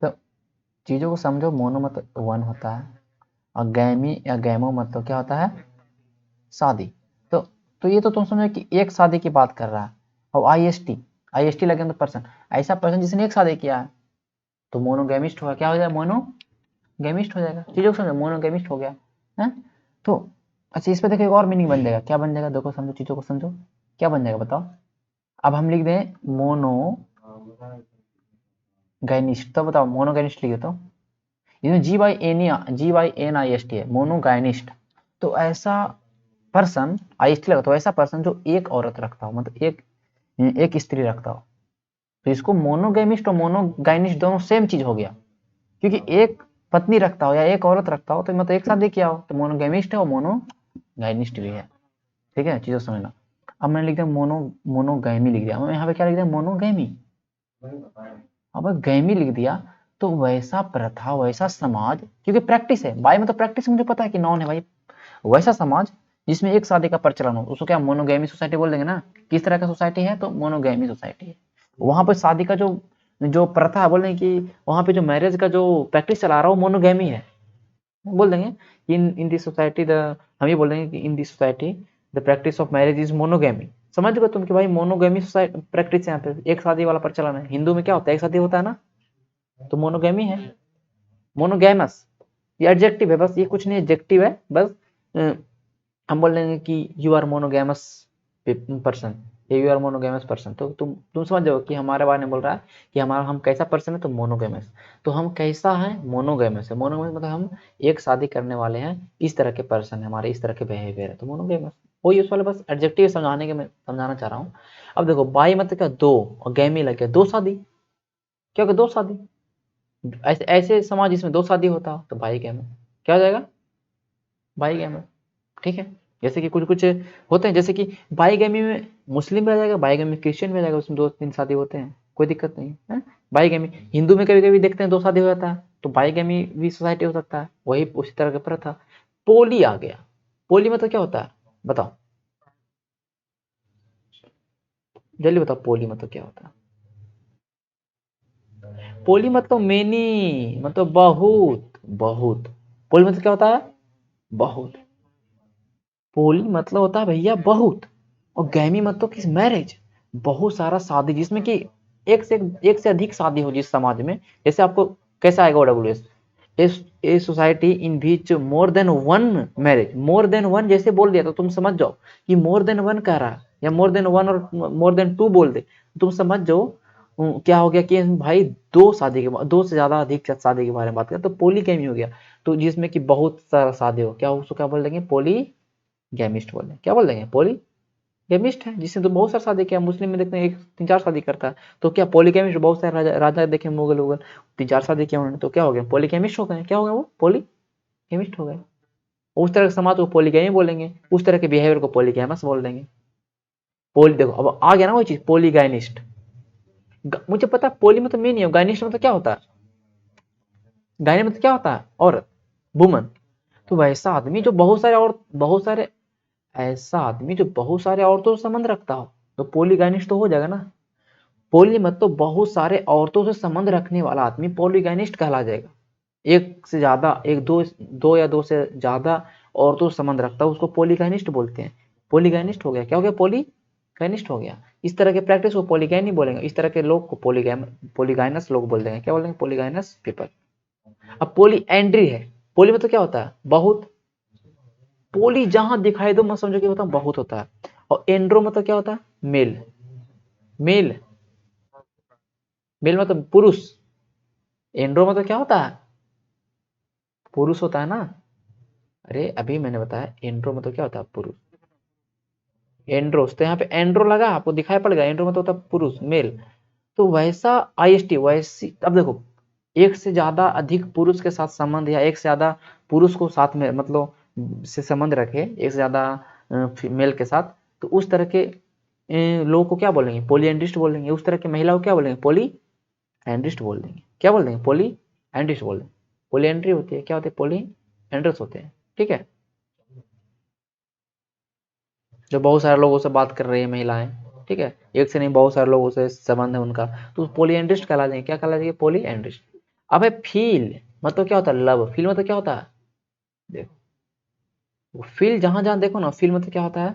तो चीजों को समझो। मोनो मतलब वन होता है, और गैमी या गैमो मतलब क्या होता है? शादी। तो ये तो तुम समझो कि एक शादी की बात कर रहा है। और IST लगे तो पर्सन, ऐसा पर्सन जिसने एक शादी किया है तो मोनोगेमिस्ट होगा। क्या हो जाए? गैमिस्ट हो जाएगा। चीजों को समझो, मोनोगैमिस्ट हो गया है। तो अच्छा, इस पे देखो एक और मीनिंग बन जाएगा। क्या बन जाएगा, देखो समझो, चीजों को समझो, क्या बन जाएगा बताओ। अब हम लिख दें मोनोगैनिस्ट, तो बताओ मोनोगैनिस्ट लिखे तो इसमें GYNIST है, मोनोगाइनिस्ट। तो ऐसा पर्सन, आईएसटी लगा, तो ऐसा पर्सन जो एक औरत रखता हो, मतलब एक स्त्री रखता हो। तो इसको मोनोगेमिस्ट और मोनोगाइनिस्ट दोनों सेम चीज हो गया, क्योंकि एक पत्नी रखता हो या एक औरत रखता हो तो मतलब एक शादी किया हो, तो मोनोगेमिस्ट है और मोनोगाइनिस्ट भी है। ठीक है, चीजों समझना। अब मैंने लिख दिया मोनोगैमी लिख दिया, मैं यहाँ पे क्या लिख दिया, मोनोगैमी। अब गैमी लिख दिया तो वैसा प्रथा, वैसा समाज, क्योंकि प्रैक्टिस है भाई, मतलब प्रैक्टिस मुझे पता है कि नॉन है भाई, वैसा समाज जिसमें एक शादी का प्रचलन हो, उसको क्या मोनोगैमी सोसाइटी बोल देंगे ना। किस तरह का सोसाइटी है, तो मोनोगैमी सोसाइटी है। वहां पर शादी का जो जो प्रथा है, बोल रहे कि वहां पे जो मैरिज का जो प्रैक्टिस चला रहा हो मोनोगैमी है, बोल देंगे इन दिस सोसाइटी द, हम ये बोल देंगे कि in this society the practice of marriage is monogamy. समझ गए तुम कि भाई मोनोगैमी प्रैक्टिस यहाँ पे एक शादी वाला प्रचलन है। हिंदू में क्या होता है, एक शादी होता है ना, तो मोनोगैमी है, मोनोगैमस। ये एडजेक्टिव है बस, ये कुछ नहीं, एडजेक्टिव है बस। हम बोल देंगे कि you are monogamous person, you are monogamous person, तो तुम समझ जाओ कि हमारे बारे में बोल रहा है कि हमारा हम कैसा पर्सन है, तो मोनोगैमस। तो हम कैसा है, मोनोगैमस है। मोनोगैमस मतलब हम एक शादी करने वाले हैं, इस तरह के पर्सन है हमारे, इस तरह के बिहेवियर है, तो मोनोगैमस। वो यूज वाले बस एडजेक्टिव समझाने के, मैं समझाना चाह रहा हूँ। अब देखो बाई मतलब क्या, दो, और गैमी लग गया दो शादी, क्या होगा, दो शादी। ऐसे ऐसे समाज जिसमें दो शादी होता हो तो भाई गैमी क्या हो जाएगा, भाई गैमी। ठीक है, जैसे कि कुछ कुछ होते हैं, जैसे कि बाईगैमी में मुस्लिम भी आ जाएगा, बाईगैमी में क्रिश्चियन भी आ जाएगा, उसमें दो तीन शादी होते हैं, कोई दिक्कत नहीं है। बाईगैमी हिंदू में कभी कभी देखते हैं दो शादी हो जाता है, तो बाईगैमी भी सोसाइटी हो सकता है, वही उसी तरह का प्रथा। पोली आ गया, पोली मतलब क्या होता है बताओ, जल्दी बताओ, पोली मतलब क्या होता है। पोली मतलब मेनी, मतलब बहुत, बहुत। पोली मतलब क्या होता है, बहुत। पोली मतलब होता है भैया बहुत, और गैमी मतलब किस, मैरिज, बहुत सारा शादी, जिसमें कि एक से अधिक शादी हो जिस समाज में। जैसे आपको कैसा आएगा OWS, a society in which more than one marriage, more than one जैसे बोल दिया तो तुम समझ जाओ कि मोर देन वन कह रहा है, या मोर देन वन और मोर देन टू बोल दे, तुम समझ जाओ क्या हो गया कि भाई दो शादी के, दो से ज्यादा अधिक शादी के बारे में बात करें तो पोलीगैमी हो गया। तो जिसमें कि बहुत सारा शादी हो, क्या उसको क्या बोल देंगे, पोली गैमिस्ट बोल देंगे। क्या बोल देंगे, पोली गैमिस्ट है। जिसने तो बहुत सारा शादी किया, मुस्लिम में देखते हैं एक तीन चार शादी करता है, तो क्या पोलीगैमिस्ट, बहुत सारे राजा राजा देखे मुगल उगल, तीन चार शादी किया उन्होंने, तो क्या हो गया, पोलीगैमिस्ट हो गए। क्या हो गए, वो पोलीगैमिस्ट हो गए। उस तरह के समाज को पोलीगैमी बोलेंगे, उस तरह के बिहेवियर को पोलीगैमस बोल देंगे। पोली देखो अब आ गया ना वो चीज, पोलीगाइनिस्ट। मुझे पता पोली मतलब मैं नहीं हो, गाइनिस्ट मतलब क्या होता है, गायनी मतलब क्या होता है, औरत, वुमन। तो वैसा आदमी जो बहुत सारे और बहुत सारे, ऐसा आदमी जो बहुत सारे औरतों से संबंध रखता हो, तो पोलीगाइनिस्ट तो हो जाएगा ना। पोली मतलब बहुत सारे औरतों से संबंध रखने वाला आदमी पोलीगाइनिस्ट कहला जाएगा। एक से ज्यादा, एक दो दो या दो से ज्यादा औरतों से संबंध रखता है, उसको पोलीगाइनिस्ट बोलते हैं। पोलीगाइनिस्ट हो गया, क्या हो गया, पोलीगाइनिस्ट हो गया। इस तरह के प्रैक्टिस को पोलीगैनी बोलेंगे, इस तरह के लोग को पोलीगाइनस लोग बोल देंगे। क्या बोलेंगे, पोलीगाइनस पीपल। अब पोली एंड्री है, पोली मतलब क्या होता है, बहुत। पोली जहां दिखाई दो मत समझो कि होता बहुत होता है। और एंड्रो मतलब क्या होता है, मेल, मेल, मेल मतलब पुरुष। एंड्रो मतलब क्या होता है, पुरुष होता है ना। अरे अभी मैंने बताया एंड्रो मतलब क्या होता है, पुरुष। एंड्रोस, तो यहाँ पे एंड्रो लगा, आपको दिखाई पड़ गया, एंड्रो मतलब होता है पुरुष, मेल। तो वैसा आईएसटी वैसी, अब देखो एक से ज्यादा अधिक पुरुष के साथ संबंध, या एक से ज्यादा पुरुष को साथ में मतलब से संबंध रखे, एक से ज्यादा मेल के साथ, तो उस तरह के लोगों को क्या बोलेंगे, पोलीएंड्रिस्ट बोलेंगे। उस तरह की महिला को क्या बोलेंगे, पोली एंड्रिस्ट बोल देंगे। क्या बोल देंगे, पोली एंड्रिस्ट बोल देंगे। पोली एंट्री होती है, क्या होती है, पोली एंड्रस होते हैं। ठीक है, जो बहुत सारे लोगों से बात कर रही है महिलाएं, ठीक है, एक से नहीं बहुत सारे लोगों से संबंध है उनका, तो पोलीएंड्रिस्ट कहला देंगे। क्या कहला देंगे, पोलीएंड्रिस्ट। अब है फील, मतलब क्या होता है, लव। फील मतलब क्या होता है, देखो फील जहां जहां देखो ना, फील मतलब क्या होता है,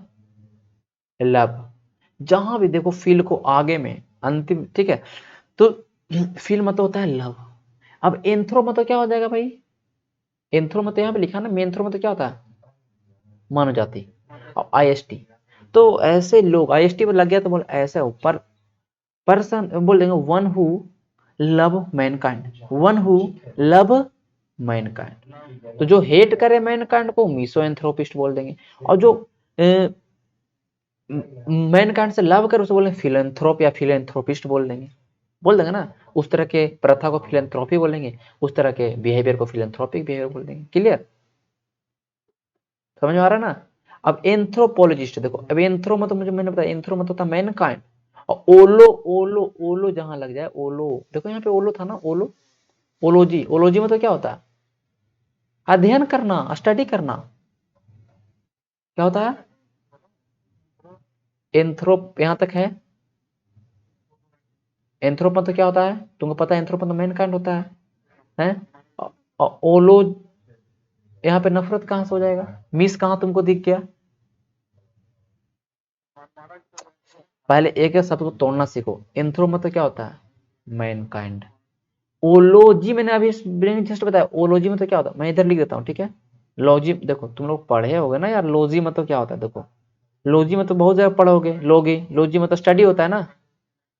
लव। जहां भी देखो फील को आगे में, अंतिम, ठीक है, तो फील मतलब होता है लव। अब एंथ्रो मतलब क्या हो जाएगा भाई, एंथ्रो मतलब यहाँ पे लिखा ना, मेंथ्रो मतलब क्या होता है, मानव जाति। और IST, तो ऐसे लोग, IST में लग गया तो बोल ऐसे ऊपर पर्सन बोल देंगे one who love Mankind, one who love Mankind. तो जो हेट करे मैनकाइंड को मिसोएंथ्रोपिस्ट बोल देंगे, और जो मैनकाइंड से लव करे उसे बोलेंगे फिलेंथ्रोप या फिलेंथ्रोपिस्ट बोल देंगे ना। उस तरह के प्रथा को फिलेंथ्रोपी बोलेंगे, उस तरह के बिहेवियर को फिलेंथ्रोपिक बिहेवियर बोल देंगे। क्लियर, समझ में आ रहा है ना। अब एंथ्रोपोलॉजिस्ट देखो, अब एंथ्रो मतलब मुझे मैंने बताया, एंथ्रो मतलब था मैनकाइंड, और ओलो ओलो ओलो जहां लग जाए, ओलो देखो यहाँ पे ओलो था ना, ओलो, ओलोजी, ओलोजी मतलब क्या होता है, अध्ययन करना, स्टडी करना। क्या होता है, एंथ्रोप यहां तक है। एंथ्रोप मतलब क्या होता है, तुमको पता है, एंथ्रोप मतलब मैनकाइंड होता है? और ओलो, यहाँ पे नफरत कहां से हो जाएगा, मिस कहां तुमको दिख गया। पहले एक शब्द को तोड़ना सीखो। एंथ्रो मतलब क्या होता है, मैनकाइंड। ओलोजी मैंने अभी जस्ट बताया, ओलोजी मतलब क्या होता है, मैं इधर लिख देता हूँ, ठीक है। लॉजी देखो तुम लोग पढ़े होगे ना यार, लॉजी मतलब क्या होता है, देखो लॉजी मतलब बहुत जगह पढ़ोगे, लोगी, लॉजी मतलब स्टडी होता है ना।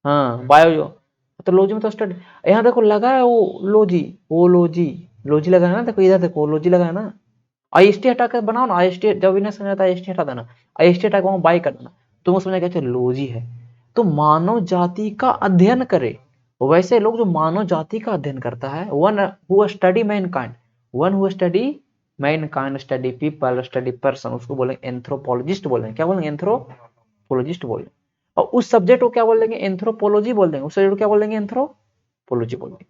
हाँ बायो, तो लॉजी मतलब स्टडी। यहाँ देखो लगा है वो लोजी, वो लोजी, लोजी लगा है ना, देखो इधर देखो लोजी लगा है ना। IST हटा कर बनाओ ना, IST जब भी नहीं समझ आता IST हटा देना, IST हटा के बाई कर देना, तुमको समझ आएगा अच्छा लोजी है। तो मानव जाति का अध्ययन करे, वैसे लोग जो मानव जाति का अध्ययन करता है, one who study Mankind, one who study Mankind, study people, study person, उसको बोलेंगे एंथ्रोपोलॉजिस्ट बोलेंगे। क्या बोलेंगे, एंथ्रोपोलॉजिस्ट बोलेंगे। और उस सब्जेक्ट को क्या बोल देंगे, एंथ्रोपोलॉजी बोल देंगे, उस सब्जेक्ट को क्या बोल देंगे, एंथ्रोपोलॉजी बोल देंगे।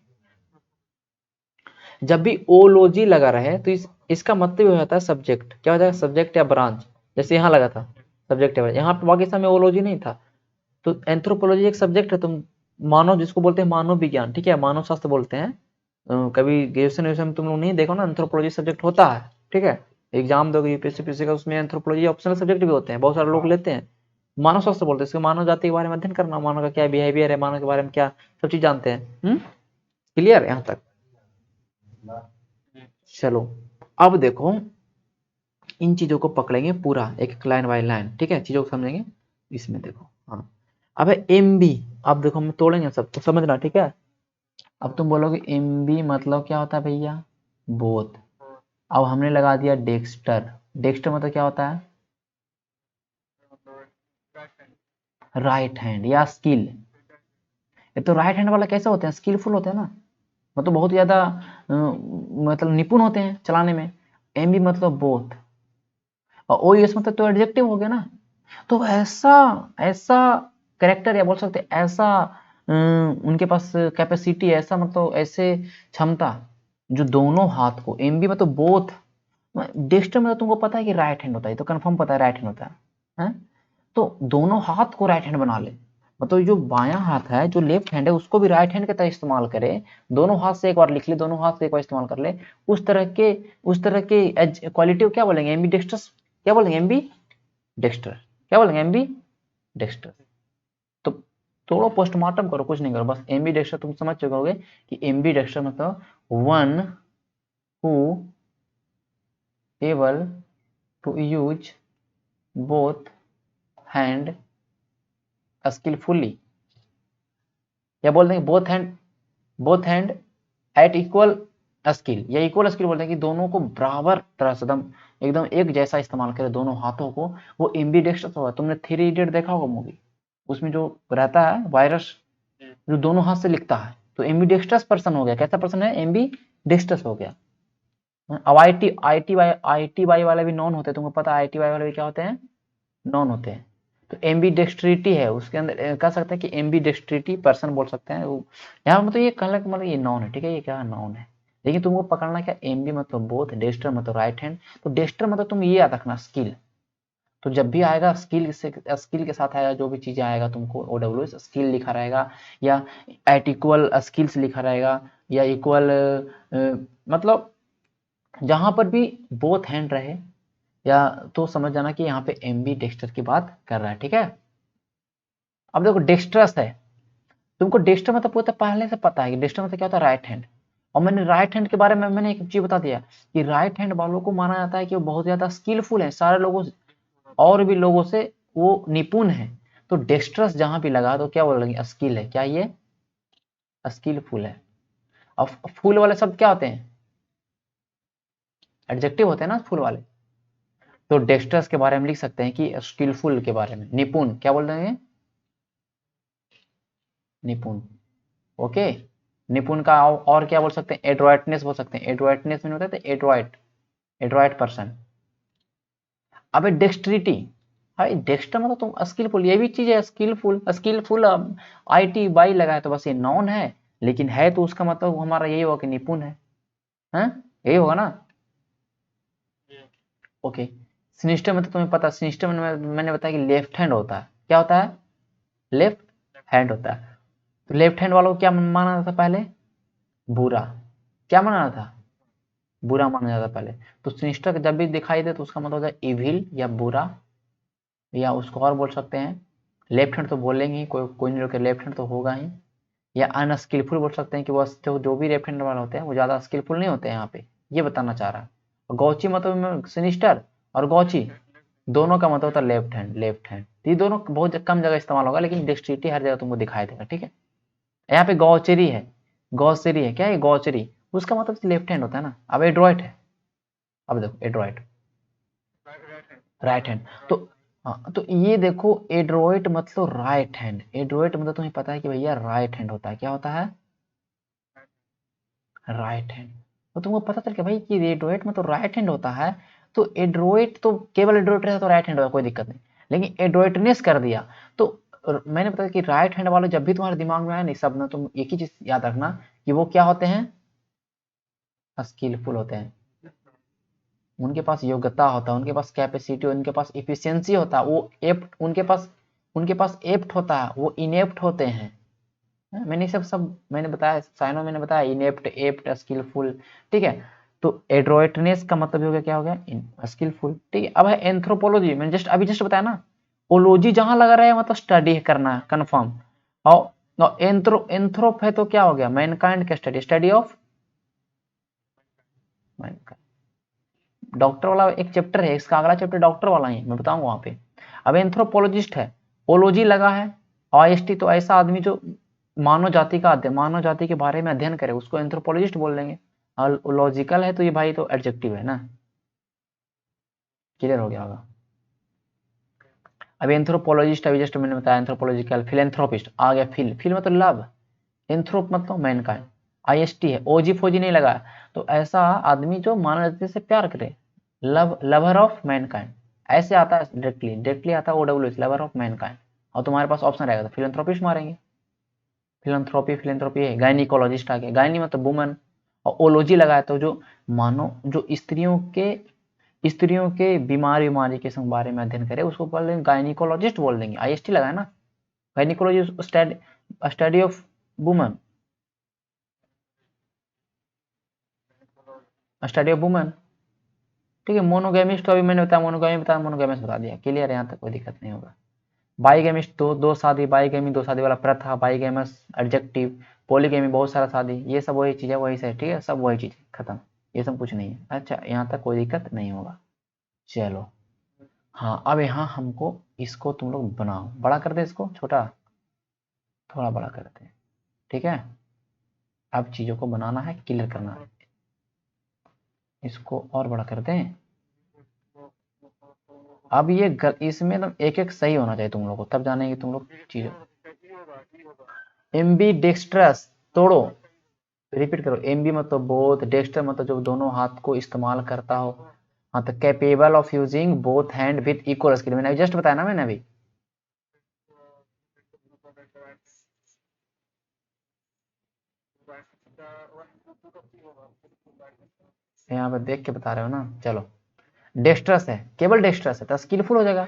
जब भी ओलॉजी लगा रहे तो इसका मतलब हो जाता है सब्जेक्ट, क्या हो जाएगा, सब्जेक्ट या ब्रांच। जैसे यहाँ लगा था सब्जेक्ट है, यहाँ पे पाकिस्तान में ओलॉजी नहीं था, तो एंथ्रोपोलॉजी एक सब्जेक्ट है। तुम मानव, जिसको बोलते हैं मानव विज्ञान, ठीक है, मानव शास्त्र बोलते हैं। कभी ग्रेजुएशन में तुम लोग नहीं देखो ना, एंथ्रोपोलॉजी सब्जेक्ट होता है, ठीक है। एग्जाम दोगे यूपीएससी पीएससी का, उसमें एंथ्रोपोलॉजी ऑप्शनल सब्जेक्ट भी होते हैं, बहुत सारे लोग लेते हैं। मानव शास्त्र बोलते हैं इसको, मानव जाति के बारे में अध्ययन करना, मानव का क्या बिहेवियर है, मानव के बारे में क्या सब चीज जानते हैं। क्लियर यहाँ तक। चलो अब देखो, इन चीजों को पकड़ेंगे पूरा, एक लाइन बाय लाइन, ठीक है, चीजों को समझेंगे। इसमें देखो, हाँ अब है MB। अब देखो हम तोड़ेंगे सबको, समझना, ठीक है। अब तुम बोलोगे MB मतलब क्या होता है भैया, बोथ। अब हमने लगा दिया डेक्स्टर, डेक्स्टर मतलब क्या होता है, राइट हैंड या स्किल। ये तो राइट हैंड वाला कैसे होते हैं, स्किलफुल होते हैं ना, मतलब बहुत ज्यादा मतलब निपुण होते हैं चलाने में। MB मतलब बोथ, और OS मतलब तो एडजेक्टिव हो गया ना। तो ऐसा ऐसा करेक्टर, या बोल सकते हैं ऐसा उनके पास कैपेसिटी, ऐसा मतलब ऐसे क्षमता, जो दोनों हाथ को, MB मतलब बोथ। डेक्स्टर में तो तुमको पता है कि राइट हैंड होता है, तो कंफर्म पता है राइट हैंड होता है? तो दोनों हाथ को राइट हैंड बना ले, मतलब जो बायां हाथ है, जो लेफ्ट हैंड है, उसको भी राइट हैंड की तरह इस्तेमाल करे। दोनों हाथ से एक बार लिख ले, दोनों हाथ से एक बार इस्तेमाल कर ले, उस तरह के क्वालिटी को क्या बोलेंगे, एमबी डेक्स्टर्स। क्या बोलेंगे, एमबी डेक्स्टर। क्या बोलेंगे, एमबी डेक्स्टर। तो थोड़ा पोस्टमार्टम करो, कुछ नहीं करो, बस एमबी डेक्स्टर तुम समझ चुके होगे कि एमबी डेक्स्टर मतलब one who able to use both hand skilfully, या बोल देंगे both hand at equal skill, या इक्वल स्किल बोलते हैं कि दोनों को बराबर तरह से एकदम एकदम एक जैसा इस्तेमाल करें दोनों हाथों को, वो एम्बीडेक्स्ट्रस होगा। तुमने थ्री इडियट देखा होगा मूवी, उसमें जो रहता है वायरस, जो दोनों हाथ से लिखता है, तो एम्बीडेक्स्ट्रस पर्सन हो गया। कैसा पर्सन है, एम्बीडेक्स्ट्रस हो गया। अब आई टी वाई वाले भी नॉन होते हैं, तुमको पता है ITY वाले भी क्या होते हैं, नॉन होते हैं। तो एम्बीडेक्स्ट्रिटी है उसके अंदर, कह सकते हैं कि एम्बीडेक्स्ट्रिटी पर्सन बोल सकते हैं वो। यहाँ मतलब ये कहने का मतलब ये नॉन है, ठीक है, ये क्या नॉन है। लेकिन तुमको पकड़ना क्या, एमबी मतलब बोथ, डेस्टर मतलब राइट हैंड। तो डेस्टर मतलब तुम ये याद रखना, स्किल। तो जब भी आएगा स्किल से, स्किल के साथ आएगा जो भी चीजें आएगा, तुमको OWS स्किल लिखा रहेगा, या एट इक्वल स्किल्स लिखा रहेगा, या इक्वल, मतलब जहां पर भी बोथ हैंड रहे, या तो समझ जाना कि यहाँ पे एमबी डेक्स्टर की बात कर रहा है, ठीक है। अब देखो डेक्स्ट्रस है, तुमको डेक्स्टर मतलब पहले से पता है कि डेक्स्टर मतलब क्या होता है, राइट हैंड। और मैंने राइट हैंड के बारे में मैंने एक चीज बता दिया कि राइट हैंड वालों को माना जाता है कि वो बहुत ज्यादा स्किलफुल है, सारे लोगों से और भी लोगों से वो निपुण है। तो डेक्स्ट्रस जहां भी लगा तो क्या बोलेंगे, स्किल है, क्या ये स्किलफुल है। अब फुल वाले शब्द क्या होते हैं, एडजेक्टिव होते हैं ना फुल वाले। तो डेक्स्ट्रस के बारे में लिख सकते हैं कि स्किलफुल के बारे में, निपुण, क्या बोल रहे हैं, निपुण। ओके, निपुण का और क्या बोल सकते हैं, एड्रॉइटनेस बोल सकते हैं। एड्रॉइटनेस में होता है एड्रॉइट, एड्रॉइट पर्सन। अबे डेक्सट्रिटी, भाई डेक्स्टर मतलब तुम स्किलफुल, ये भी चीज है स्किलफुल। स्किलफुल आईटी बाई लगा है तो बस ये नॉन है, लेकिन है तो उसका मतलब हमारा यही होगा कि निपुण है, हैं? यही होगा ना। ओके, सिनिस्टर में तो तुम्हें पता, सिनिस्टर में मैंने बताया कि लेफ्ट हैंड होता है, क्या होता है, लेफ्ट हैंड होता है। तो लेफ्ट हैंड वालों को क्या माना जाता था पहले, बुरा, क्या माना जाता था, बुरा माना जाता पहले। तो सिनिस्टर जब भी दिखाई दे तो उसका मतलब होता है इविल या बुरा, या उसको और बोल सकते हैं, लेफ्ट हैंड तो बोलेंगे ही, कोई कोई नहीं रोके, लेफ्ट हैंड तो होगा ही। या अनस्किलफुल बोल सकते हैं कि बस जो भी लेफ्ट हैंड वाले होते हैं वो ज़्यादा स्किलफुल नहीं होते हैं, यहाँ पे ये बताना चाह रहा है। और गौची मतलब सिनिस्टर और गौची दोनों का मतलब होता है लेफ्ट हैंड, लेफ्ट हैंड। ये दोनों बहुत कम जगह इस्तेमाल होगा, लेकिन डेक्सट्रिटी हर जगह तुमको दिखाई देगा, ठीक है। यहाँ पे गौचरी है, गौचरी है, क्या है गौचरी, उसका मतलब लेफ्ट हैंड होता है ना। अब एड्रॉइट है, अब देखो एड्रॉइट, राइट हैंड। तो हाँ, तो ये देखो एड्रॉइट मतलब राइट हैंड, एड्रॉइट मतलब तुम्हें पता है कि भैया राइट हैंड होता है, क्या होता है, राइट हैंड। तो तुमको पता चल गया भाई कि एड्रॉइट में तो राइट हैंड होता है। तो एड्रॉइट तो केवल एड्रॉइट रहता तो राइट हैंड होगा, कोई दिक्कत नहीं। लेकिन एड्रॉइटनेस कर दिया तो मैंने बताया कि राइट हैंड वाले जब भी तुम्हारे दिमाग में आए नहीं सब ना, तुम एक ही चीज याद रखना कि वो क्या होते हैं, स्किलफुल होते हैं। उनके पास योग्यता होता है, उनके पास कैपेसिटी, उनके पास इफिशियंसी होता है, वो एप्ट, उनके पास एप्ट होता है, वो इनेप्ट होते हैं। मैंने सब मैंने बताया, साइनो मैंने बताया, इनेप्ट, एप्ट, स्किलफुल, ठीक है। तो एड्रोइटनेस का मतलब हो गया, क्या हो गया, स्किलफुल, ठीक है। अब है एंथ्रोपोलॉजी, मैंने जस्ट बताया ना, ओलॉजी जहां लगा रहा है मतलब स्टडी करना, कंफर्म। और एंथ्रोप है तो क्या हो गया, मैनकाइंड का study, study of Mankind. Doctor वाला एक चैप्टर है, इसका अगला चैप्टर डॉक्टर वाला ही मैं बताऊंगा वहां पे। अब एंथ्रोपोलॉजिस्ट है, ओलॉजी लगा है, ऑएसटी तो ऐसा आदमी जो मानव जाति का अध्ययन, मानव जाति के बारे में अध्ययन करे उसको एंथ्रोपोलॉजिस्ट बोल देंगे। और लॉजिकल है तो ये भाई तो एडजेक्टिव है ना, क्लियर हो गया होगा। अब एंथ्रोपोलॉजिस्ट अभी जस्ट मैंने बताया, एंथ्रोपोलॉजिकल। फिलेंथ्रोपिस्ट आ गया, फिल मतलब लव, एंथ्रोप मतलब मैनकाइंड, आईएसटी है, ओजी फोजी नहीं लगा। तो ऐसा आदमी जो मानव जाति से प्यार करे, लवर ऑफ मैनकाइंड, ऐसे आता है डायरेक्टली, आता है ओडब्ल्यूएस, लवर ऑफ मैनकाइंड। और तुम्हारे पास ऑप्शन रहेगा तो फिलेंथ्रोपिस्ट मारेंगे, फिलेंथ्रोपी है। गायनिकोलॉजिस्ट आ गया, गायनी मतलब वुमन, और ओलॉजी लगाया तो जो मानव, जो स्त्रियों के बीमारी के बारे में अध्ययन करे उसको बोल देंगे गायनिकोलॉजिस्ट बोल देंगे, आईएसटी लगाया ना। Gynaecologist study of woman, study of woman, ठीक है। मोनोगेमिस्ट तो अभी मैंने बताया, मोनोगेमिस्ट बता दिया, क्लियर है, यहाँ तक कोई दिक्कत नहीं होगा। बाईगेमिस्ट दो शादी, बाईगेमी दो शादी वाला प्रथा, बाईगेमस एडजेक्टिव, पॉलीगेमी बहुत सारा शादी, ये सब वही चीज है, वही से, ठीक है, सब वही चीज, खत्म, ये सब कुछ नहीं है। अच्छा, यहाँ तक कोई दिक्कत नहीं होगा, चलो। हाँ, अब यहाँ हमको इसको तुम लोग बनाओ, बड़ा कर दे इसको, छोटा थोड़ा बड़ा करते हैं, ठीक है। अब चीजों को बनाना है, क्लियर करना है, इसको और बड़ा करते हैं। अब ये इसमें तो एक एक सही होना चाहिए तुम लोग को, तब जानेंगे तुम लोग चीजों। एमबी डेक्स्ट्रस, तोड़ो, रिपीट करो। एमबी मतलब बोथ, डेक्स्टर मतलब जो दोनों हाथ को इस्तेमाल करता हो। हाँ, तो capable of using both hand with equal skill, मैंने जस्ट बताया ना, मैंने अभी। यहाँ पे देख के बता रहे हो ना, चलो। डेक्स्ट्रस है, केवल डेक्स्ट्रस है तो स्किलफुल हो जाएगा।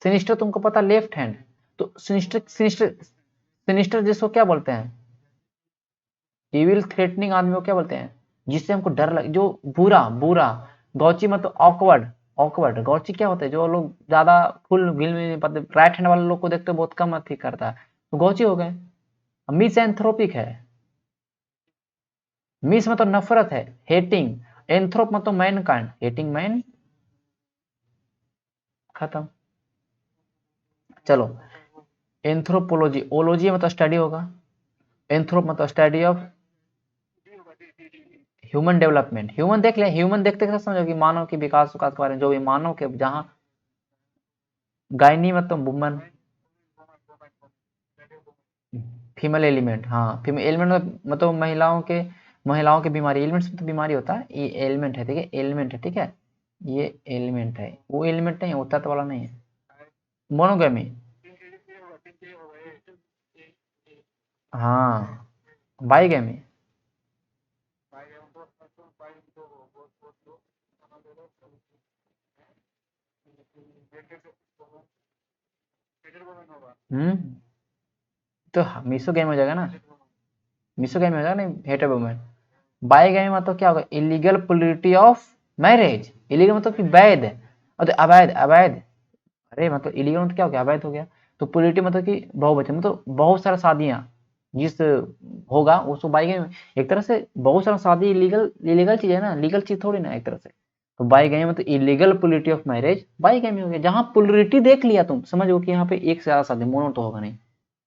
सिनिस्टर तुमको पता लेफ्ट हैंड, तो सिनिस्टर सिनिस्टर सिनिस्टर जिसको क्या बोलते हैं, इविल थ्रेटनिंग आदमी को क्या बोलते हैं, जिससे हमको डर लगे, जो बुरा बुरा। गौची मतलब ऑकवर्ड, ऑकवर्ड। गौची क्या होता है, जो लोग ज्यादा फुल गिल में नहीं पाते, राइट हैंड वाले लोग को देखते बहुत कम अथी करता है, तो गौची हो गए। मिसएंथ्रोपिक है, मिस मतलब नफरत है, हेटिंग। एंथ्रोप मतलब मैन काइंड, हेटिंग मैन, खत्म। चलो, एंथ्रोपोलॉजी, ओलॉजी मतलब स्टडी होगा, एंथ्रोप मतलब study of human development. Human देख लिया, ह्यूमन देखते कैसे समझो कि मानव के विकास के बारे में, जो भी मानव के, जहाँ गायनी मतलब वुमन, फीमेल एलिमेंट, हाँ फीमेल एलिमेंट मतलब महिलाओं के बीमारी, एलिमेंट्स मतलब बीमारी होता है, ये एलिमेंट है, ठीक है, एलिमेंट है, ठीक है, ये एलिमेंट है, वो एलिमेंट नहीं, वो तत्व वाला नहीं है। मोनोगेमी, हाँ, बाईगेमी, हम्म, तो मिसोगेमी हो जाएगा ना, मिसोगेमी हो जाएगा ना, हेटेरोगेमी। बाईगेमी मतलब क्या होगा, illegal polity of marriage, illegal मतलब कि वैध, और तो अवैध, अवैध, अरे मतलब इलीगल मतलब क्या हो गया, अवैध हो गया। तो पोलिटी मतलब कि बहुवचन, मतलब बहुत सारा शादियां जिस होगा उसको बाईगेमी, एक तरह से बहुत सारा शादी इलीगल, इलीगल चीज है ना, लीगल चीज थोड़ी ना एक तरह से। तो बाईगेमी मतलब इलीगल पोलिटी ऑफ मैरिज, बाईगेमी हो गया। जहां पोलिटी देख लिया तुम, समझो कि यहाँ पे एक से ज्यादा शादी, मोनो तो होगा नहीं,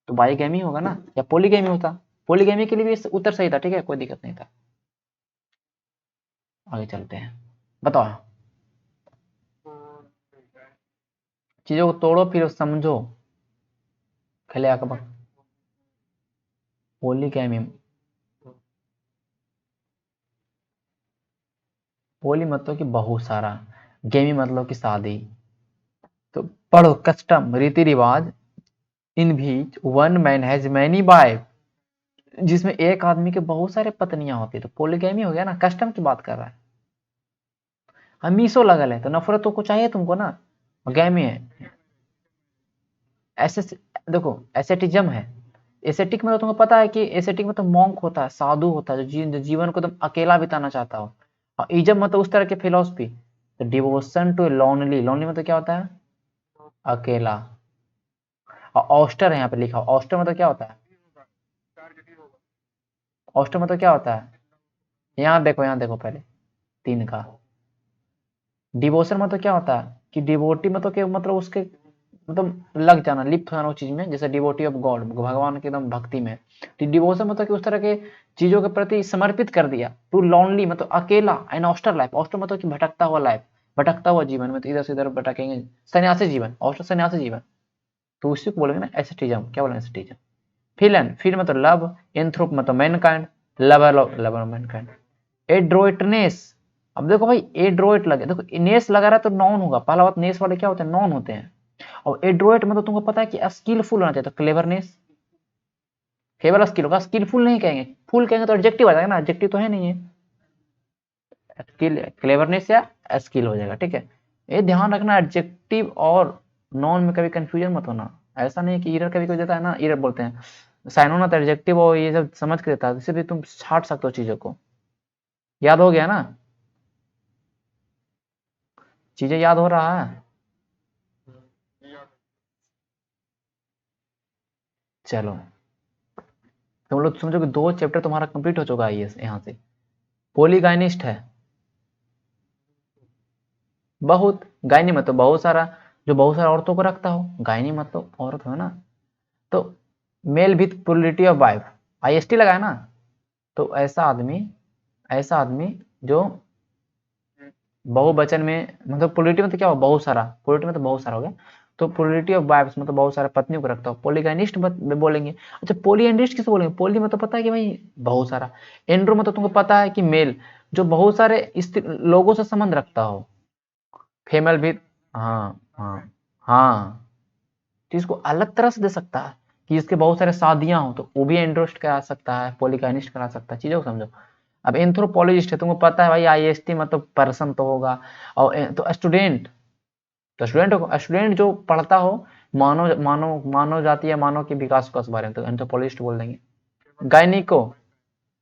तो बाईगेमी होगा ना, या पोलीगेमी होता। पोलीगेमी के लिए भी उत्तर सही था, ठीक है, कोई दिक्कत नहीं था। आगे चलते हैं, बताओ। चीजों को तोड़ो फिर समझो, खले अकबर। पोलीगेमी, पोली मतलब कि बहुत सारा, गेमी मतलब कि शादी। तो पढ़ो, कस्टम रीति रिवाज, in which one man has many wife, जिसमें एक आदमी के बहुत सारे पत्नियां होती है, तो पोलीगेमी हो गया ना, कस्टम की बात कर रहा है। हमीसो लगल है तो नफरत तो को चाहिए तुमको ना, गैमी है। ऐसे देखो, एसेटिज्म है, एसेटिक में तो तुमको पता है कि एसेटिक में तो मॉन्क होता है, साधु होता है, जो जीवन को तुम अकेला बिताना चाहता हो। और इजम मतलब उस तरह के फिलोसफी। तो डिवोशन टू लॉनली, लॉनली मतलब क्या होता है, अकेला। और ऑस्टर है यहाँ पे लिखा, ऑस्टर मतलब क्या होता है, ऑस्टर मतलब क्या होता है, यहाँ देखो पहले, तीन का। डिवोशन मतलब क्या होता है कि डिवोटी मतलब के मतलब उसके मतलब लग जाना, लिप्त होना उस चीज में, जैसे डिवोटी ऑफ गॉड, भगवान के एकदम भक्ति में। तो डिवोशन मतलब कि उस तरह के चीजों के प्रति समर्पित कर दिया। टू लॉनली मतलब अकेला, एन ऑस्टर लाइफ, ऑस्टर मतलब कि भटकता हुआ लाइफ, भटकता हुआ जीवन में, तो इधर से इधर भटकेंगे, सन्यासी जीवन, ऑस्टर सन्यासी जीवन। तो उसी को बोलेंगे ना एसेटिज्म, क्या बोलेंगे एसेटिज्म। फिलन, फिर मतलब लव, एंथ्रोप मतलब मैनकाइंड, लवर, लवर मैनकाइंड। एड्रोइटनेस, अब देखो भाई, एड्रोइट लगे, देखो नेस लगा रहा है तो नॉन होगा, पहला बात, नेस वाले क्या होते हैं, नॉन होते हैं। और एड्रोइट मतलब तुमको पता है कि स्किलफुल होना चाहिए, तो क्लेवरनेस, केवल स्किल होगा, स्किलफुल नहीं कहेंगे, फुल कहेंगे तो एडजेक्टिव आ जाएगा ना, एडजेक्टिव तो है नहीं है, स्किल, क्लेवरनेस या स्किल हो जाएगा, ठीक है। ये ध्यान रखना, एडजेक्टिव और नॉन में कभी कंफ्यूजन मत होना। ऐसा नहीं कि ईरर कभी कोई देता है ना, ईरर बोलते हैं, साइन होना तो एडजेक्टिव और ये सब समझ के देता है, इससे भी तुम छाट सकते हो चीजों को। याद हो गया ना, चीजें याद हो रहा है। चलो, तुम लोग समझो कि 2 चैप्टर तुम्हारा कंप्लीट हो चुका है ये यहाँ से। पोलीगाइनिस्ट है, बहुत, गायनी मतलब बहुत सारा, जो बहुत सारा औरतों को रखता हो, गायनी मतलब औरत हो ना। तो male with plurality of wife, आईएसटी लगाया ना, तो ऐसा आदमी जो बहुवचन में, मतलब प्लूरिटी मतलब क्या हो, बहुत सारा, प्लूरिटी मतलब बहुत सारा हो गया। तो प्लूरिटी ऑफ वाइफ्स मतलब बहुत सारे पत्नियों को रखता हो, पोलीगाइनिस्ट बोलेंगे। अच्छा, पोलीएंड्रिस्ट किसे बोलेंगे, पोली मतलब पता है कि भाई बहुत सारा, एंड्रो मतलब तुमको पता है कि मेल, जो बहुत सारे लोगों से संबंध रखता हो, फीमेल भी, हाँ हाँ हाँ, तो इसको अलग तरह से दे सकता है कि इसके बहुत सारे शादियां हो, तो वो भी एंड्रोस्ट करा सकता है, पोलीगाइनिस्ट करा सकता है, चीजों को समझो। अब एंथ्रोपोलॉजिस्ट है, तुमको पता है भाई आईएसटी मतलब पर्सन तो होगा। और तो स्टूडेंट, तो स्टूडेंट जो पढ़ता हो मानव जाति या मानव के विकास के बारे में, तो एंथ्रोपोलॉजिस्ट बोल देंगे। गायनिको,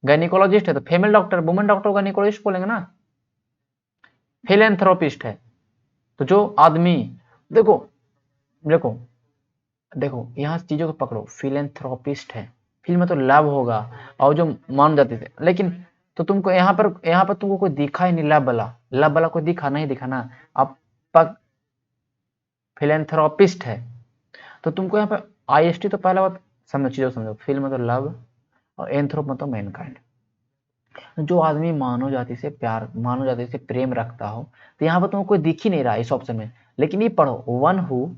गायनिकोलॉजिस्ट है तो फीमेल डॉक्टर, वुमेन डॉक्टर को गायनिकोलॉजिस्ट बोलेंगे ना। फिलेंथ्रोपिस्ट है तो जो आदमी, देखो देखो देखो यहाँ चीजों को पकड़ो, फिलेंथ्रोपिस्ट है, फिल्म में तो लव होगा, और जो मान जाते थे, लेकिन तो तुमको यहाँ पर तुमको कोई दिखा ही नहीं, लब वाला कोई दिखा नहीं, दिखा ना। अब फिलेंथ्रोपिस्ट है, तो तुमको यहाँ पे IST तो पहला बात समझो, चीजों समझो। फिल मतलब लव और एंथ्रोप मतलब मैनकाइंड। जो आदमी मानव जाति से प्यार, मानव जाति से प्रेम रखता हो, तो यहाँ पर तुमको कोई दिख ही नहीं रहा इस ऑप्शन में। लेकिन ये पढ़ो, one who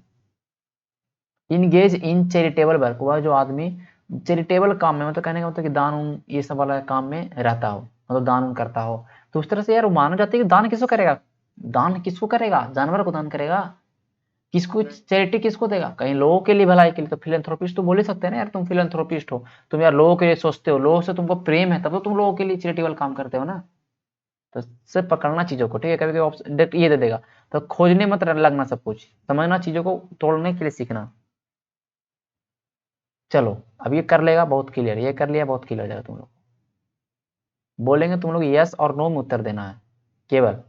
engage in charitable work, वह जो आदमी चैरिटेबल काम में, मतलब कहने का मतलब कि दान उन ये सब वाला काम में रहता हो, मतलब दान उन करता हो। तो उस तरह से यार मानव जाति कि दान किसको करेगा, दान किसको करेगा, जानवर को दान करेगा, किसको चैरिटी किसको देगा, कहीं लोगों के लिए, भलाई के लिए। तो फिलेंथ्रोपिस्ट तो बोल ही सकते हैं ना यार, तुम फिलेंथ्रोपिस्ट हो, तुम यार लोगों के लिए सोचते हो, लोगों से तुमको प्रेम है, तब तो तुम लोगों के लिए चैरिटेबल काम करते हो ना। तो सिर्फ पकड़ना चीजों को, ठीक है। कभी कभी ऑप्शन ये दे देगा, तो खोजने मत लगना, सब कुछ समझना, चीजों को तोड़ने के लिए सीखना। चलो अब ये कर लेगा, बहुत क्लियर, ये कर लिया, बहुत क्लियर हो जाएगा तुम लोग। बोलेंगे तुम लोग यस और नो में उत्तर देना है केवल।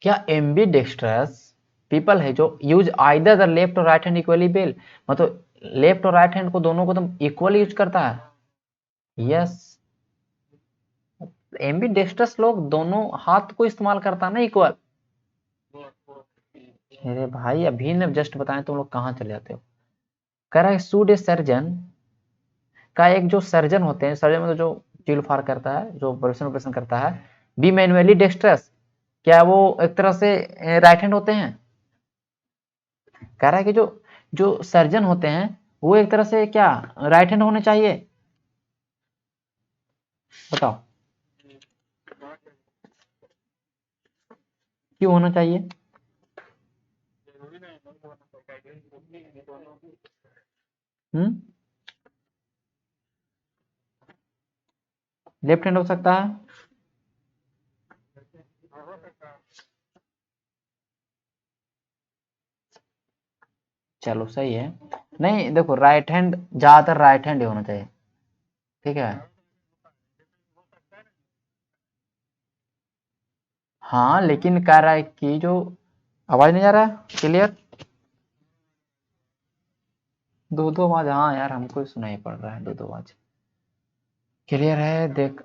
क्या एम्बी डेक्स्ट्रस पीपल है जो यूज आइदर द लेफ्ट और राइट हैंड इक्वली वेल, मतलब लेफ्ट और राइट हैंड को दोनों को तुम इक्वल यूज करता है? यस, एम्बी डेक्स्ट्रस लोग दोनों हाथ को इस्तेमाल करता है ना इक्वल। अरे भाई अभी ने जस्ट बताएं, तुम लोग कहाँ चले जाते हो। कह रहा है सूड ए सर्जन, का एक जो सर्जन होते हैं, सर्जन मतलब जो चील फाड़ करता है, जो ऑपरेशन ऑपरेशन करता है, बी मैनुअली डेक्स्ट्रस, क्या वो एक तरह से राइट हैंड होते हैं? कह रहा है कि जो जो सर्जन होते हैं वो एक तरह से क्या राइट हैंड होने चाहिए? बताओ क्यों होना चाहिए? हम्म, लेफ्ट हैंड हो सकता है। चलो सही है। नहीं देखो, राइट हैंड ज्यादातर राइट हैंड ही होना चाहिए, ठीक है। हाँ लेकिन कह रहा है कि जो, आवाज नहीं जा रहा है क्लियर? दो दो आवाज, हाँ यार हमको ही सुनाई पड़ रहा है, दो दो आवाज। क्लियर है देख।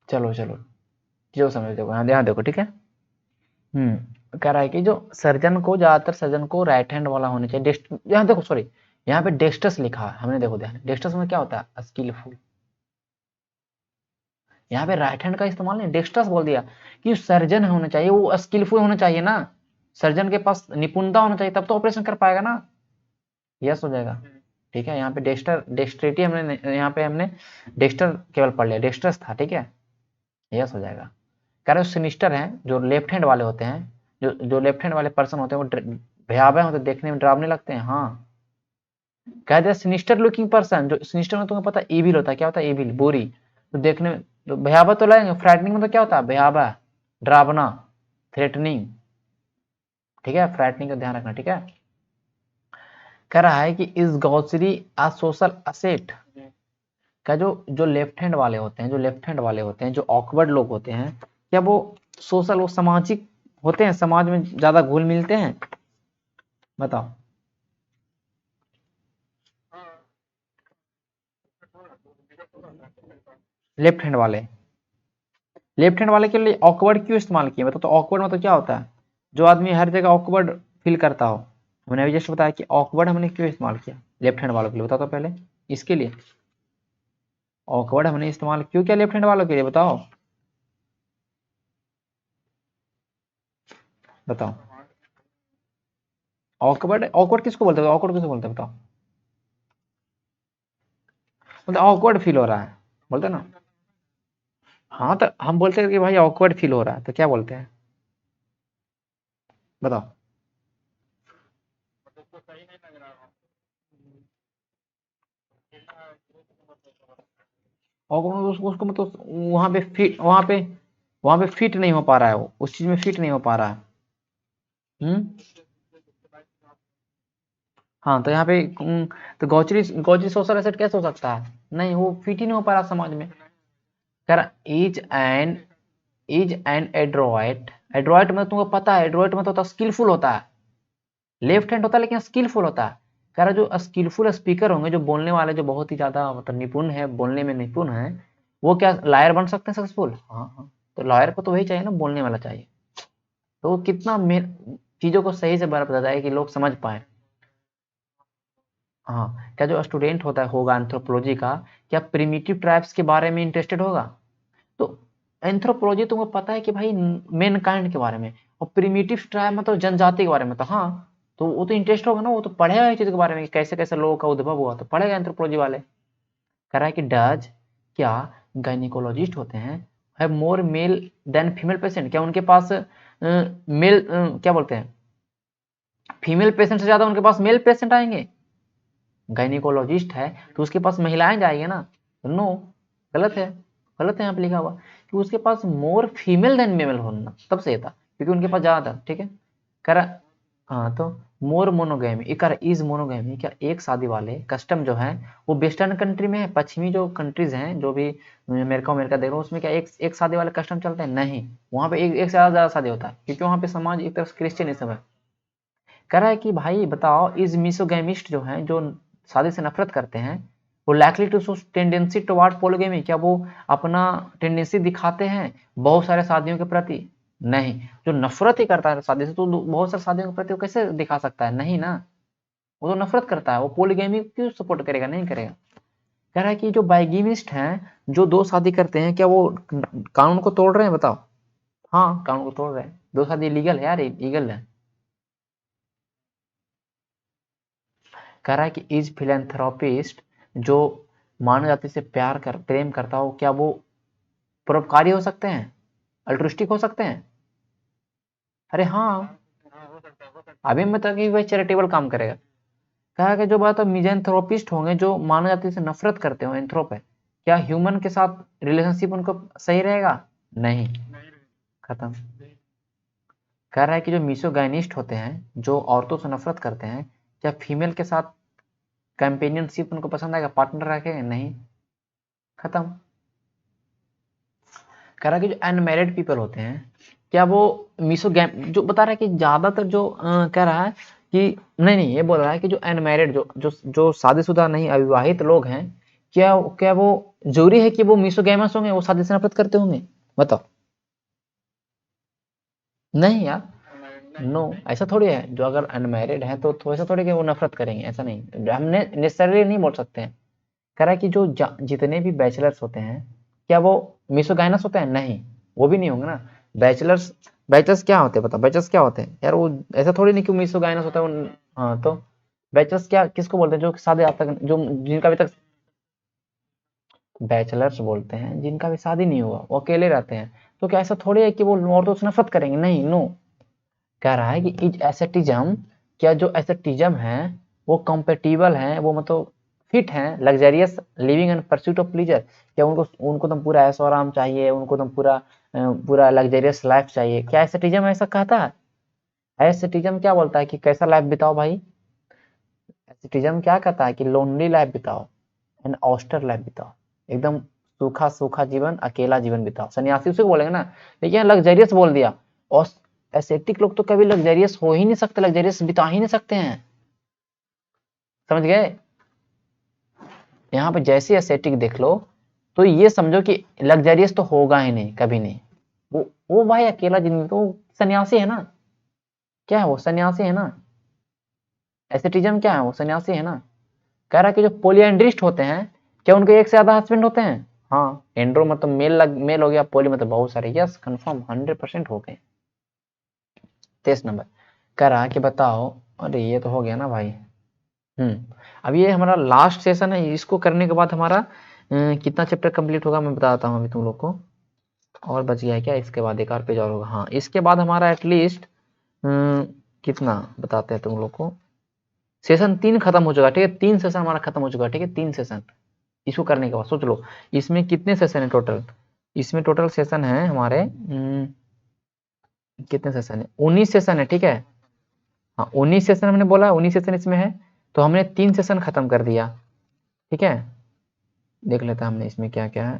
चलो चलो, जो समझ देखो, यहाँ देखो, ठीक है। कह रहा है कि जो सर्जन को, ज्यादातर सर्जन को राइट हैंड वाला होना चाहिए। यहाँ देखो, सॉरी, यहाँ पे डेक्स्टस लिखा है हमने, देखो ध्यान, डेक्स्टस में क्या होता है, स्किलफुल। यहाँ पे राइट हैंड का इस्तेमाल नहीं, डेक्स्टस बोल दिया कि सर्जन होना चाहिए, वो स्किलफुल होना चाहिए ना, सर्जन के पास निपुणता होना चाहिए, तब तो ऑपरेशन कर पाएगा ना। यस हो जाएगा, ठीक है। यहाँ पे डेक्स्टर डेक्स्ट्रेटी हमने, यहाँ पे हमने डेक्स्टर केवल पढ़ लिया, डेक्स्टस था, ठीक है। यस हो जाएगा। कह रहे सिनिस्टर हैं जो लेफ्ट हैंड वाले होते हैं, जो जो लेफ्ट हैंड वाले पर्सन होते हैं, वो भयावह होते, देखने में डरावने लगते हैं, हाँ। कह दिया सिनिस्टर लुकिंग पर्सन, जो सिनिस्टर में तुम्हें पता एविल होता है, क्या होता है एविल, बुरी, तो देखने में तो भयावह तो लगेंगे। फ्रैटनिंग में तो क्या होता है, भयावह, डरावना, थ्रेटनिंग, ठीक है। फ्रैटनिंग का ध्यान रखना, ठीक है। कह रहा है कि इस गौसरी आ सोशल असेट, का जो जो लेफ्ट हैंड वाले होते हैं, जो लेफ्ट हैंड वाले होते हैं, जो ऑकवर्ड लोग होते हैं, क्या वो सोशल, वो सामाजिक होते हैं, समाज में ज्यादा घुल मिलते हैं? बताओ। लेफ्ट हैंड वाले, लेफ्ट हैंड वाले के लिए ऑकवर्ड क्यों इस्तेमाल किए, मतलब तो ऑकवर्ड मतलब क्या होता है, जो आदमी हर जगह ऑकवर्ड फील करता हो। हमने अभी जस्ट बताया कि ऑकवर्ड हमने क्यों इस्तेमाल किया लेफ्ट हैंड वालों के लिए, बताओ तो पहले, इसके लिए ऑकवर्ड हमने इस्तेमाल क्यों किया लेफ्ट हैंड वालों के लिए, बताओ बताओ। ऑकवर्ड, ऑकवर्ड किसको बोलते हैं, ऑकवर्ड किसको बोलते हैं बताओ। मतलब ऑकवर्ड फील हो रहा है, बोलते हैं ना। हाँ तो हम बोलते हैं कि भाई ऑकवर्ड फील हो रहा है, तो क्या बोलते हैं, बताओ। ऑकवर्ड उसको मतलब वहां पे फिट नहीं हो पा रहा है, वो उस चीज में फिट नहीं हो पा रहा है। हम्म, हाँ तो यहाँ पे तो गौचरी गौचरी सोशल एसेट कैसे हो सकता है, नहीं वो फिट ही नहीं हो पा रहा समाज में। कर इज एन एड्रॉइट, एड्रॉइट में तुमको पता है, एड्रॉइट में तो स्किलफुल होता है, लेफ्ट हैंड होता है लेकिन स्किलफुल होता है। कह रहा जो स्किलफुल स्पीकर होंगे, जो बोलने वाले, जो बहुत ही ज्यादा मतलब निपुण है, बोलने में निपुण है, वो क्या लॉयर बन सकते हैं सक्सेसफुल? हाँ हाँ, तो लॉयर को तो वही चाहिए ना, बोलने वाला चाहिए। तो कितना चीजों को सही से बताता है कि लोग समझ पाए। हाँ, क्या जो स्टूडेंट होता है होगा एंथ्रोपोलॉजी का, क्या प्रिमिटिव ट्राइब्स के बारे में इंटरेस्टेड होगा? तो एंथ्रोपोलॉजी तुमको पता है कि भाई मेन काइंड के बारे में, और प्रिमिटिव ट्राइब मतलब जनजाति के बारे में, तो हाँ, तो वो तो इंटरेस्ट होगा ना, वो तो पढ़ेगा इस चीज के बारे में कि कैसे कैसे लोगों का उद्भव हुआ, तो पढ़ेगा एंथ्रोपोलॉजी वाले। कह रहा है कि डज क्या गायनिकोलॉजिस्ट होते हैं have more male than female patient, क्या उनके पास मेल क्या बोलते हैं, फीमेल पेशेंट से ज्यादा उनके पास मेल पेशेंट आएंगे? गायनिकोलॉजिस्ट है तो उसके पास महिलाएं जाएंगे ना? नो, गलत है, गलत है यहाँ पे लिखा हुआ कि उसके पास मोर फीमेल देन मेल होना, तब सही था, क्योंकि उनके पास ज्यादा था। ठीक है, कह रहा हाँ, तो मोर मोनोगैमी, एक इज मोनोगैमी, क्या एक शादी वाले कस्टम जो है वो वेस्टर्न कंट्री में है, पश्चिमी जो कंट्रीज हैं, जो भी अमेरिका अमेरिका देख रहा हूँ, उसमें क्या एक शादी वाले कस्टम चलते हैं? नहीं, वहां पे एक से ज्यादा शादी होता है, क्योंकि वहां पे समाज एक तरफ से क्रिश्चियनिज्म है। कह रहा है कि भाई बताओ, इज मिसोगैमिस्ट जो हैं, जो शादी से नफरत करते हैं, वो likely to show tendency toward polygamy, क्या वो अपना टेंडेंसी दिखाते हैं बहुत सारे शादियों के प्रति? नहीं, जो नफरत ही करता है शादी से, तो बहुत सारे शादियों के प्रति वो कैसे दिखा सकता है? नहीं ना, वो तो नफरत करता है, वो पोलीगेमी क्यों सपोर्ट करेगा? नहीं करेगा। कह रहा है कि जो बाइगेमिस्ट हैं, जो दो शादी करते हैं, क्या वो कानून को तोड़ रहे हैं? बताओ। हाँ, कानून को तोड़ रहे हैं, दो शादी लीगल है यार, लीगल है। कह रहा है कि इज फिलेंथ्रोपिस्ट जो मानव जाति से प्रेम करता हो, क्या वो परोपकारी हो सकते हैं, अल्ट्रुस्टिक हो सकते हैं? अरे हाँ, अभी मतलब कि वह चैरिटेबल काम करेगा। कहा कि जो बात मिज़ेंथ्रोपिस्ट होंगे, जो मानव जाति से नफरत करते हो, एंथ्रोप है, क्या ह्यूमन के साथ रिलेशनशिप उनको सही रहेगा? नहीं, खत्म। कह रहा है कि जो मिसोगाइनिस्ट होते हैं, जो औरतों से नफरत करते हैं, क्या फीमेल के साथ कंपेनियनशिप उनको पसंद आएगा, पार्टनर रखेंगे? नहीं, खत्म। कह रहा है कि जो अनमैरिड पीपल होते हैं, क्या वो मिसोगैम, जो बता रहा है कि ज्यादातर जो कह रहा है कि नहीं नहीं, ये बोल रहा है कि जो अनमैरिड, जो शादीशुदा नहीं, अविवाहित लोग हैं, क्या क्या वो जरूरी है कि वो मिसोगैमस होंगे, वो शादी से नफरत करते होंगे? बताओ। नहीं यार, नो, ऐसा थोड़ी है, जो अगर अनमैरिड है तो ऐसा थोड़ी कि वो नफरत करेंगे, ऐसा नहीं, हमने नेसेसरली नहीं बोल सकते हैं। कह रहा है कि जो जितने भी बैचलर्स होते हैं, क्या वो मिसोगाइनस होते हैं? नहीं, वो भी नहीं होंगे ना। बैचलर्स, बैचलर्स क्या होते हैं? पता बैचलर्स क्या होते हैं यार? वो ऐसा थोड़ी नहीं कि मिसोगाइनस होता है हाँ, तो बैचलर्स क्या किसको बोलते हैं? जो शादी आज तक, जो जिनका अभी तक, बैचलर्स बोलते हैं जिनका भी शादी नहीं हुआ, वो अकेले रहते हैं। तो क्या ऐसा थोड़ी है कि वो औरतों से नफरत करेंगे? नहीं, नो। कह रहा है कि इज एसेटिज्म, क्या जो एसेटिज्म है वो कंपेटिबल है, वो मतलब फिट है luxurious living and pursuit of pleaser, क्या उनको उनको तो पूरा ऐशो आराम चाहिए, उनको तो पूरा लग्जरियस लाइफ चाहिए? क्या एसेटिज्म ऐसा कहता है? एसेटिज्म क्या बोलता है कि कैसा लाइफ बिताओ भाई? एसेटिज्म क्या कहता है कि लोनली लाइफ बिताओ एंड ऑस्टर लाइफ बिताओ, एकदम सूखा सूखा जीवन, अकेला जीवन बिताओ, सन्यासी उसे बोलेंगे ना। देखिए लग्जरियस बोल दिया, और एसेटिक लोग तो कभी लग्जरियस हो ही नहीं सकते, लग्जरियस बिता ही नहीं सकते हैं, समझ गए? यहाँ पे जैसे एसेटिक देख लो, तो ये समझो कि लग्जरियस तो होगा ही नहीं, कभी नहीं। वो भाई अकेला जिंदगी, तो सन्यासी है ना। क्या है वो? सन्यासी है ना। एसेटिज्म क्या है? वो सन्यासी है ना। कह रहा है कि जो पोलियंड्रिस्ट होते हैं, क्या उनके एक से ज्यादा हस्बैंड होते हैं? हाँ, एंड्रो मतलब मेल हो गया, पोली मतलब बहुत सारे, यस कंफर्म 100% हो गए। 23 नंबर कह रहा है कि बताओ, अरे ये तो हो गया ना भाई। अब ये हमारा लास्ट सेशन है, इसको करने के बाद हमारा कितना चैप्टर कंप्लीट होगा मैं बताता हूँ अभी तुम लोग को। और बच गया है क्या? इसके बाद एक और पेज और होगा। हाँ, इसके बाद हमारा एटलीस्ट कितना बताते हैं तुम लोग को, सेशन 3 खत्म हो चुका है। ठीक है, 3 सेशन हमारा खत्म हो चुका है। ठीक है, 3 सेशन इसको करने के बाद सोच लो इसमें कितने सेशन है टोटल। इसमें टोटल सेशन है हमारे कितने सेशन है? 19 सेशन है। ठीक है, हाँ 19 सेशन हमने बोला, 19 सेशन इसमें है, तो हमने 3 सेशन खत्म कर दिया। ठीक है, देख लेते हैं हमने इसमें क्या क्या है।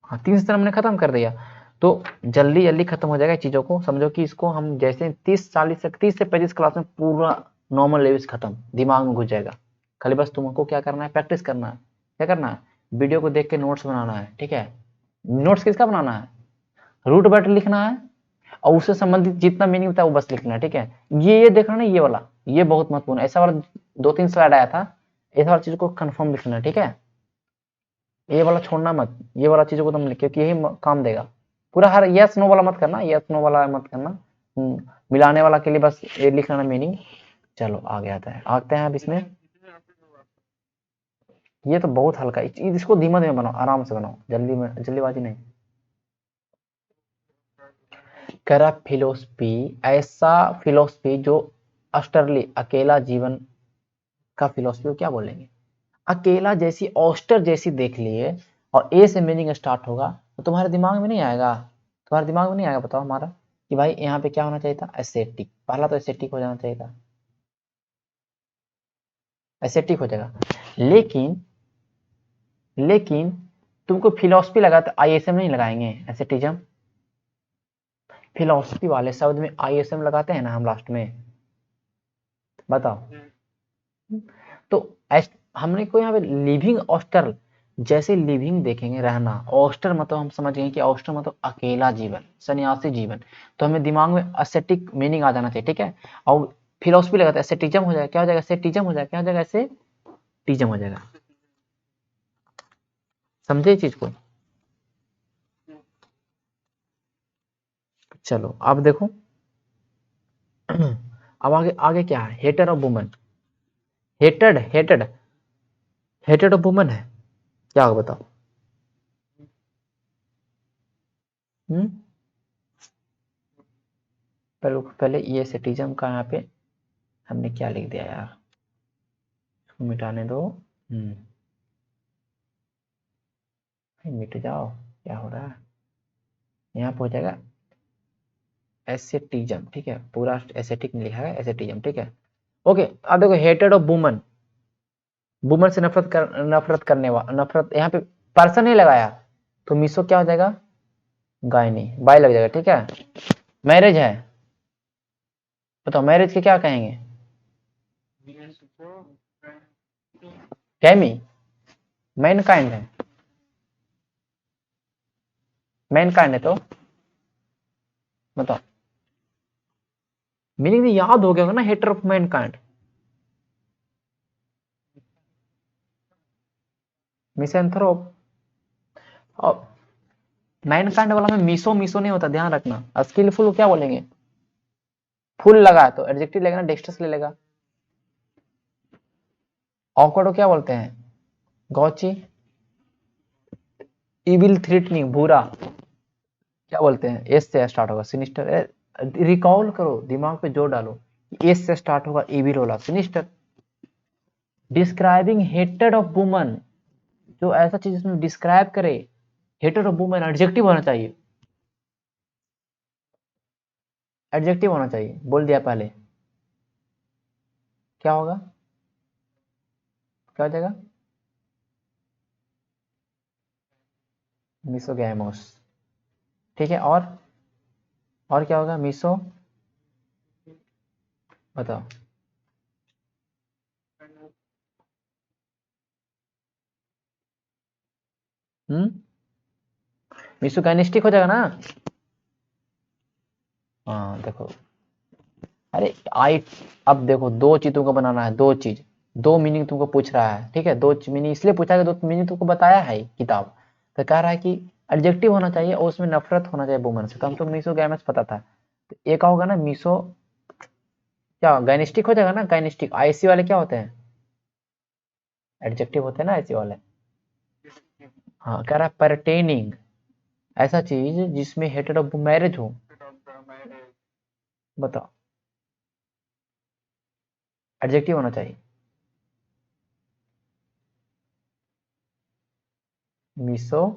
हाँ, 3 सेशन हमने खत्म कर दिया, तो जल्दी जल्दी खत्म हो जाएगा चीजों को। समझो कि इसको हम जैसे 30 से 35 क्लास में पूरा नॉर्मल लेविस खत्म, दिमाग में घुस जाएगा। खाली बस तुमको क्या करना है, प्रैक्टिस करना है। क्या करना है, वीडियो को देख के नोट्स बनाना है, ठीक है। नोट्स किसका बनाना है, रूट वर्ड लिखना है और उससे संबंधित जितना मीनिंग होता है वो बस लिखना है, ठीक है। ये देखना ना, ये वाला, ये बहुत महत्वपूर्ण है। ऐसा वाला 2-3 स्लाइड आया था, ऐसा वाला चीज को कंफर्म लिखना है, ठीक है। ये वाला छोड़ना मत, ये वाला चीजों को तुम लिख, क्योंकि यही काम देगा। पूरा हर यस नो वाला मत करना, यस नो वाला मत करना, मिलाने वाला के लिए बस ये लिखना ना मीनिंग। चलो आगे आते हैं अब इसमें। ये तो बहुत हल्का, इसको धीमा धीमा बनाओ, आराम से बनाओ, जल्दी में जल्दीबाजी नहीं। करप्ट फिलोसफी, ऐसा फिलोसफी जो अस्टरली अकेला जीवन का फिलोसफी, क्या बोलेंगे, अकेला जैसी, ऑस्टर जैसी देख लिए और ए से मीनिंग स्टार्ट होगा तो तुम्हारे दिमाग में नहीं आएगा, तुम्हारे दिमाग में नहीं आएगा, बताओ हमारा कि भाई यहाँ पे क्या होना चाहिए था, एस्थेटिक। पहला तो एस्थेटिक हो जाना चाहिए था, एस्थेटिक हो जाएगा। लेकिन लेकिन तुमको फिलोसफी लगा तो आईएसएम नहीं लगाएंगे, एस्थेटिज्म। फिलोसफी वाले शब्द में आईएसएम लगाते हैं ना हम लास्ट में, बताओ। तो हमने को यहाँ पे लिविंग ऑस्टर, जैसे लिविंग देखेंगे रहना, ऑस्टर मतलब हम समझ गए कि ऑस्टर मतलब अकेला जीवन, सन्यासी जीवन। तो हमें दिमाग में एस्थेटिक मीनिंग आ जाना चाहिए, ठीक है। और फिलोसफी लगाते हैं, एस्थेटिज्म हो जाएगा, क्या हो जाएगा, एस्थेटिज्म हो जाएगा, क्या हो जाएगा, एस्थेटिज्म हो जाएगा। समझे चीज को। चलो अब देखो अब आगे आगे क्या है, hater of woman, hated hated hated of woman है, क्या होगा बताओ। हम्म पहले ये सेटिज्म का यहाँ पे हमने क्या लिख दिया यार, इसको मिटाने दो। मिट जाओ, क्या हो रहा है, यहाँ पे हो जाएगा एसेटिज्म, ठीक है। पूरा एसेटिक में लिखा है, एसेटिज्म, ठीक है। ओके, अब देखो हेटेड ऑफ वुमन, वुमन से नफरत करने वाला, नफरत यहाँ पे पर्सन नहीं लगाया तो मिसो क्या हो जाएगा, गायनी, बाय लग जाएगा, ठीक है। मैरिज है, बताओ मैरिज के क्या कहेंगे, कैमी, मैनकाइंड है, मैनकाइंड है, तो बताओ मीनिंग याद हो गया होगा ना, हेटर ऑफ मैनकाइंड, मिसेंथ्रोप। और मैनकाइंड वाला में मिसो मिसो नहीं होता, ध्यान रखना। स्किलफुल क्या बोलेंगे, फुल लगा तो एडजेक्टिव लेगा ना, डेक्स्टस ले लेगा। ऑकवर्ड को क्या बोलते हैं, गौची, इविल थ्रेटनिंग, बुरा, क्या बोलते हैं, एस से स्टार्ट होगा, सिनिस्टर। रिकॉल करो, दिमाग पे जोर डालो, एस से स्टार्ट होगा, इविल वाला, sinister. Describing hated of woman, जो ऐसा चीज इसमें डिस्क्राइब करे, हेटेड ऑफ वुमन एडजेक्टिव होना चाहिए, एडजेक्टिव होना चाहिए, बोल दिया पहले, क्या होगा, क्या हो जाएगा, मिसोगैमोस, ठीक है। और क्या होगा, मिसो, बताओ, मिसोगैनिस्टिक हो जाएगा ना। हाँ देखो, अरे आई, अब देखो दो चीजों को बनाना है, दो चीज, दो मीनिंग तुमको पूछ रहा है, ठीक है। दो मीनिंग इसलिए पूछा है, दो मीनिंग तुमको बताया है किताब, तो कह रहा है कि एडजेक्टिव होना चाहिए और उसमें नफरत होना चाहिए वुमन से, तो हमको मिसोगैमस पता था। तो एक होगा ना मिसो, क्या गाइनिस्टिक हो जाएगा ना, गाइनिस्टिक। आईसी वाले क्या होते हैं, एडजेक्टिव होते हैं ना आईसी वाले। हाँ, कह रहा है परटेनिंग, ऐसा चीज जिसमें हेटेड ऑफ मैरिज हो, बताओ, एडजेक्टिव होना चाहिए, मिसो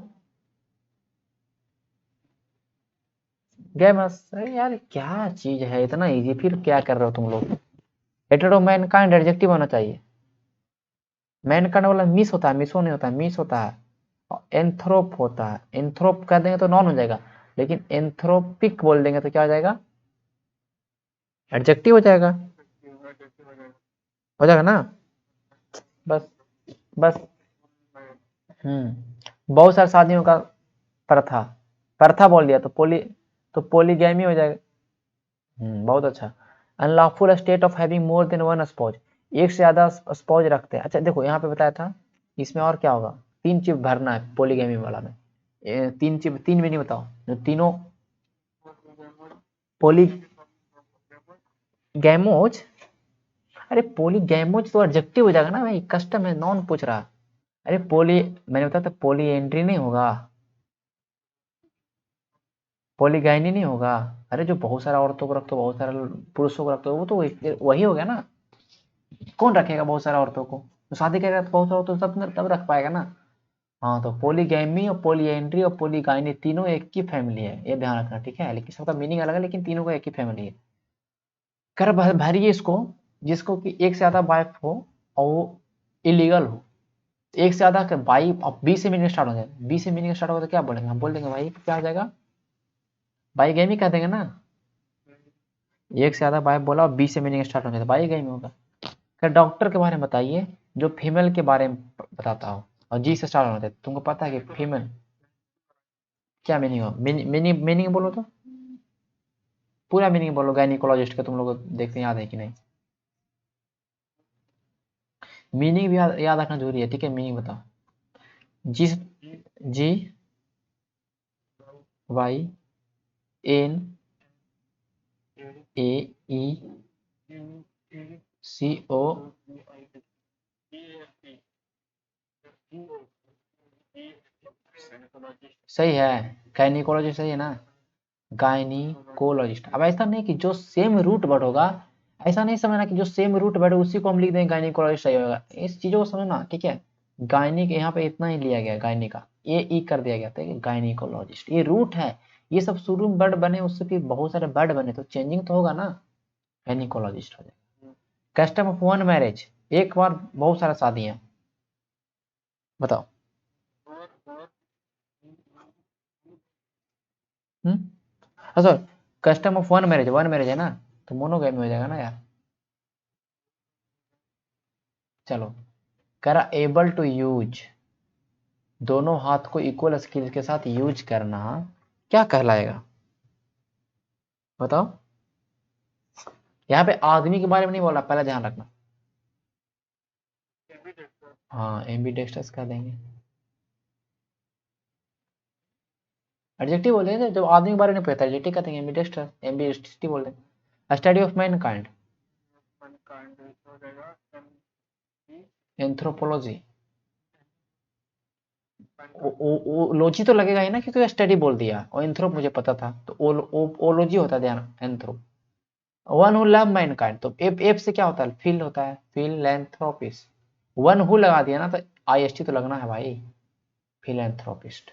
गैमस। अरे यार क्या चीज है, इतना इजी, फिर क्या कर रहे हो तुम लोग। हेटेड ऑफ मैनकाइंड एडजेक्टिव होना चाहिए, मैनकाइंड वाला मिस होता है, मिसो नहीं होता है, मिस होता है। और एंथ्रोप होता है, एंथ्रोप कर देंगे तो नॉन हो जाएगा, लेकिन एंथ्रोपिक बोल देंगे तो क्या हो जाएगा, एडजेक्टिव हो जाएगा। हो जाएगा ना। बस बस बहुत सारी शादियों का प्रथा प्रथा बोल दिया तो पोलीगैमी हो जाएगा। बहुत अच्छा। Unlawful state of having more than one spouse, एक से ज्यादा स्पाउस रखते हैं। अच्छा देखो यहाँ पे बताया था, इसमें और क्या होगा, 3 चीज भरना है पोलीगैमी वाला में। 3 चीज, 3 मीनिंग बताओ जो तीनों पोलीगैमोज। अरे पोलीगैमोज तो एडजेक्टिव हो जाएगा ना भाई, कस्टम है, नॉन पूछ रहा। अरे मैंने बताया था पोलीएंड्री नहीं होगा, पॉलीगाइनी नहीं होगा। अरे जो बहुत सारा औरतों को रखते हो, बहुत सारे पुरुषों को रखते हो, वो तो वही हो गया ना। कौन रखेगा बहुत सारा औरतों को, तो शादी करेगा तो बहुत सारा औरतों तब रख पाएगा ना। हाँ तो पोलीगैमी और पोलीएंड्री और पोलीगाइनी तीनों एक ही फैमिली है, ये ध्यान रखना ठीक है, लेकिन सबका मीनिंग अलग है, लेकिन तीनों का एक ही फैमिली है। कर भरिए इसको, जिसको कि एक से ज्यादा वाइफ हो और वो इलीगल हो। एक से ज्यादा बाई, अब बी से मीनिंग स्टार्ट हो जाए, बी से मीनिंग स्टार्ट हो तो क्या बोलेंगे, हम बोल देंगे भाई क्या हो जाएगा, बाईगैमी कह देंगे ना। एक से ज्यादा बाय बोला और बी से मीनिंग स्टार्ट हो जाता है, बाईगैमी होगा। फिर डॉक्टर के बारे में बताइए जो फीमेल के बारे में बताता हो और जी से स्टार्ट होता है। तुमको पता है कि फीमेल क्या मीनिंग हो, मीनिंग मीनिंग बोलो तो, पूरा मीनिंग बोलो गायनिकोलॉजिस्ट का, तुम लोग को देखते हैं याद है कि नहीं। मीनिंग भी याद रखना जरूरी है, ठीक है, मीनिंग बताओ। जी, जी वाई एन ए ई सी ओ, सही है, गायनिकोलॉजिस्ट सही है ना, गायनिकोलॉजिस्ट। अब ऐसा नहीं कि जो सेम रूट वर्ड होगा, ऐसा नहीं समझना कि जो सेम रूट वर्ड है उसी को हम लिख दें गायनिकोलॉजिस्ट सही होगा, इस चीजों को समझना ठीक है। गायनिक यहाँ पे इतना ही लिया गया, गायनी का ए ई कर दिया गया था, गायनिकोलॉजिस्ट ये रूट है। ये सब शुरू में वर्ड बने, उससे फिर बहुत सारे वर्ड बने तो चेंजिंग तो होगा ना, गायनिकोलॉजिस्ट हो जाएगा। कस्टम ऑफ वन मैरिज, एक बार बहुत सारा शादियां, बताओ। अच्छा, कस्टम ऑफ वन मैरिज है ना, तो मोनोगैमी हो जाएगा ना यार। चलो, करा एबल टू यूज, दोनों हाथ को इक्वल स्किल के साथ यूज करना क्या कहलाएगा, बताओ। यहाँ पे आदमी के बारे में नहीं बोला, पहले ध्यान रखना। हाँ एम्बीडेक्स्ट्रस कह देंगे, एडजेक्टिव बोल देंगे, जब आदमी के बारे में नहीं पता एडजेक्टिव कहते हैं, एम्बीडेक्स्ट्रस एम्बीडेक्स्टिव बोल देंगे। Study of man kind, anthropology, ology तो लगेगा ही ना, क्योंकि स्टडी बोल दिया, और एंथ्रोप मुझे पता था, तो ओलॉजी होता है, ध्यान, एंथ्रोप। वन हु लव मैनकाइंड, तो एफ एफ से क्या होता है, फील होता है, फिलैंथ्रोपिस्ट। वन हु लगा दिया ना, तो आईएसटी तो लगना है भाई, फिलैंथ्रोपिस्ट।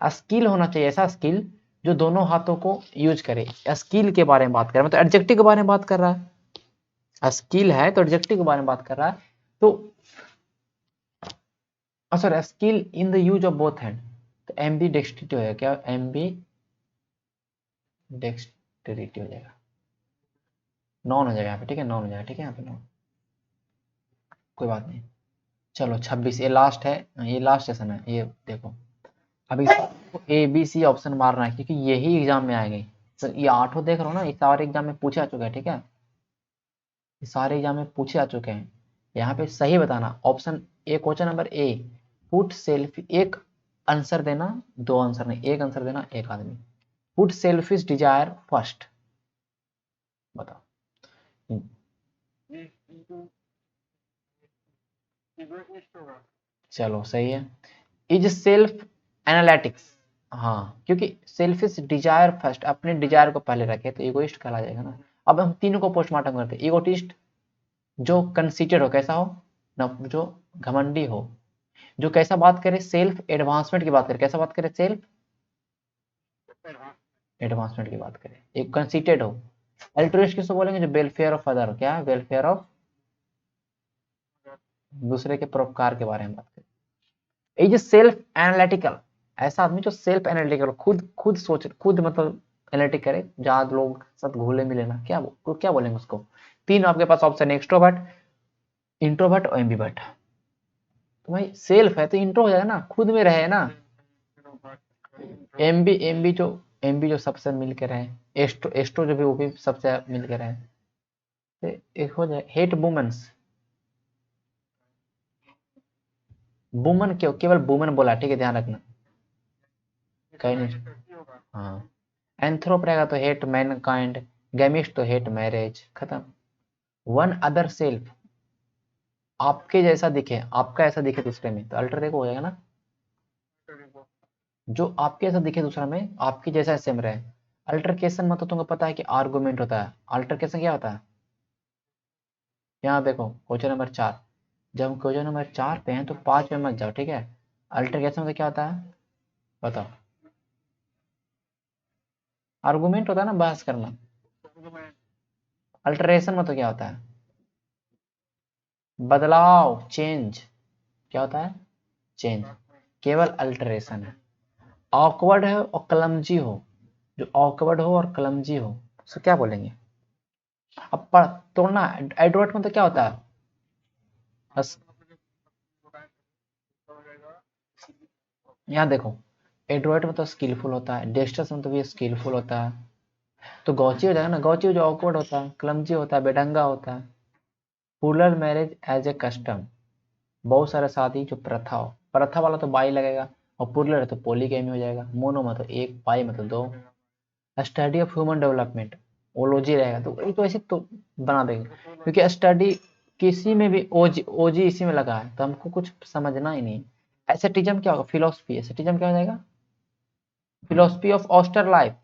स्किल होना चाहिए, ऐसा स्किल जो दोनों हाथों को यूज करे। स्किल के बारे में बात कर रहा है, मतलब एडजेक्टिव के बारे में बात कर रहा है, स्किल है तो एडजेक्टिव के बारे में बात कर रहा है। तो sorry, skill in the use of both hand, तो एम्बी डेक्सट्रिटी हो जाएगा, क्या एम्बी डेक्सट्रिटी हो जाएगा, नॉन हो जाएगा यहाँ पे, ठीक है, नॉन हो जाएगा, ठीक है, यहाँ पे नॉन, कोई बात नहीं। चलो 26, ये लास्ट है, ये लास्ट सेशन है, ये देखो। अभी ए बी सी ऑप्शन मारना है, क्योंकि यही एग्जाम में आएंगे। तो ये 8 देख रहा हो ना, ये सारे एग्जाम में पूछे आ चुके हैं, ठीक है, ये सारे एग्जाम में पूछे आ चुके हैं। यहाँ पे सही बताना, option A, question number A, put selfie, एक आंसर देना, 2 आंसर नहीं, एक आंसर देना, एक आदमी। पुट सेल्फिश डिजायर फर्स्ट, बताओ। चलो सही है। इज सेल्फ एनालिटिक्स, हाँ, क्योंकि सेल्फिश डिजायर फर्स्ट, अपने डिजायर को पहले रखे तो इगोइस्ट कहला जाएगा ना। अब हम तीनों को पोस्टमार्टम करते हैं। इगोटिस्ट, जो कंसीडर हो, कैसा हो ना, जो घमंडी हो, जो कैसा बात करे, सेल्फ एडवांसमेंट की बात करे, कैसा बात करे, सेल्फ एडवांसमेंट की बात करे, एक कंसीटेड हो। एल्ट्रुइस्ट किसको बोलेंगे, जो वेलफेयर ऑफ अदर हो, क्या है, वेलफेयर ऑफ, दूसरे के परोपकार के बारे में बात करे। ये जो सेल्फ एनालिटिकल, ऐसा आदमी जो सेल्फ एनालिटिकल, खुद खुद सोच, खुद मतलब एनालिटिक करे, ज्यादा लोग साथ घुले मिले ना, क्या बोलेंगे उसको। तीन आपके पास ऑप्शन है, एक्सट्रोवर्ट, इंट्रोवर्ट और एम्बीवर्ट। तो भाई सेल्फ है तो इंट्रो हो जाएगा ना, खुद में रहे ना। एमबी जो सबसे मिलकर रहे, एस्ट्रो जो भी वो भी सबसे मिलकर रहे, तो एक हो जाए हेट वुमेन्स। वुमन क्यों, केवल वुमन बोला, ठीक है ध्यान रखना, कहीं नहीं। हाँ, एंथ्रोप रहेगा तो हेट मैनकाइंड, गैमिस्ट तो हेट मैरिज, खत्म। वन अदर सेल्फ, आपके जैसा दिखे, आपका ऐसा दिखे दूसरे में, तो अल्टर ईगो हो जाएगा ना। जो आपके जैसा दिखे दूसरा में, आपकी जैसा सेम रहे। अल्टरकेशन मतलब तुमको पता है कि आर्गुमेंट होता है, अल्टरकेशन क्या होता है। यहाँ देखो क्वेश्चन नंबर 4, जब हम क्वेश्चन नंबर 4 पे हैं तो 5 में मत जाओ, ठीक है। अल्टरकेशन मतलब क्या होता है, बताओ। आर्गुमेंट होता है ना, बहस करना। अल्टरेशन मतलब क्या होता है, बदलाव, चेंज। क्या होता है, चेंज। केवल अल्टरेशन है। ऑकवर्ड है और क्लमजी हो, जो ऑकवर्ड हो और क्लमजी हो, उसको क्या बोलेंगे। अब तोड़ना, एडवर्ट मतलब क्या होता है, बस यहाँ देखो, एडवर्ट मतलब स्किलफुल होता है, डेस्टर्स मतलब ये स्किलफुल होता है, तो गौची हो जाएगा ना, गौची जो ऑकवर्ड होता है, क्लमजी होता है, बेढंगा होता है। Rural marriage as a custom, बहुत सारे शादी जो प्रथा हो, प्रथा वाला तो बाई लगेगा, और पुरलर है तो पोलीगैमी हो जाएगा। मोनो मतलब एक, बाई मतलब दो। Study of human development, ology रहेगा, तो ये तो ऐसे तो बना देंगे, क्योंकि स्टडी किसी में भी ओजी ओजी इसी में लगा है, तो हमको कुछ समझना ही नहीं। एसेटिज्म क्या होगा, फिलोसफी, एसेटिज्म क्या हो जाएगा, फिलोसफी ऑफ ऑस्टर लाइफ,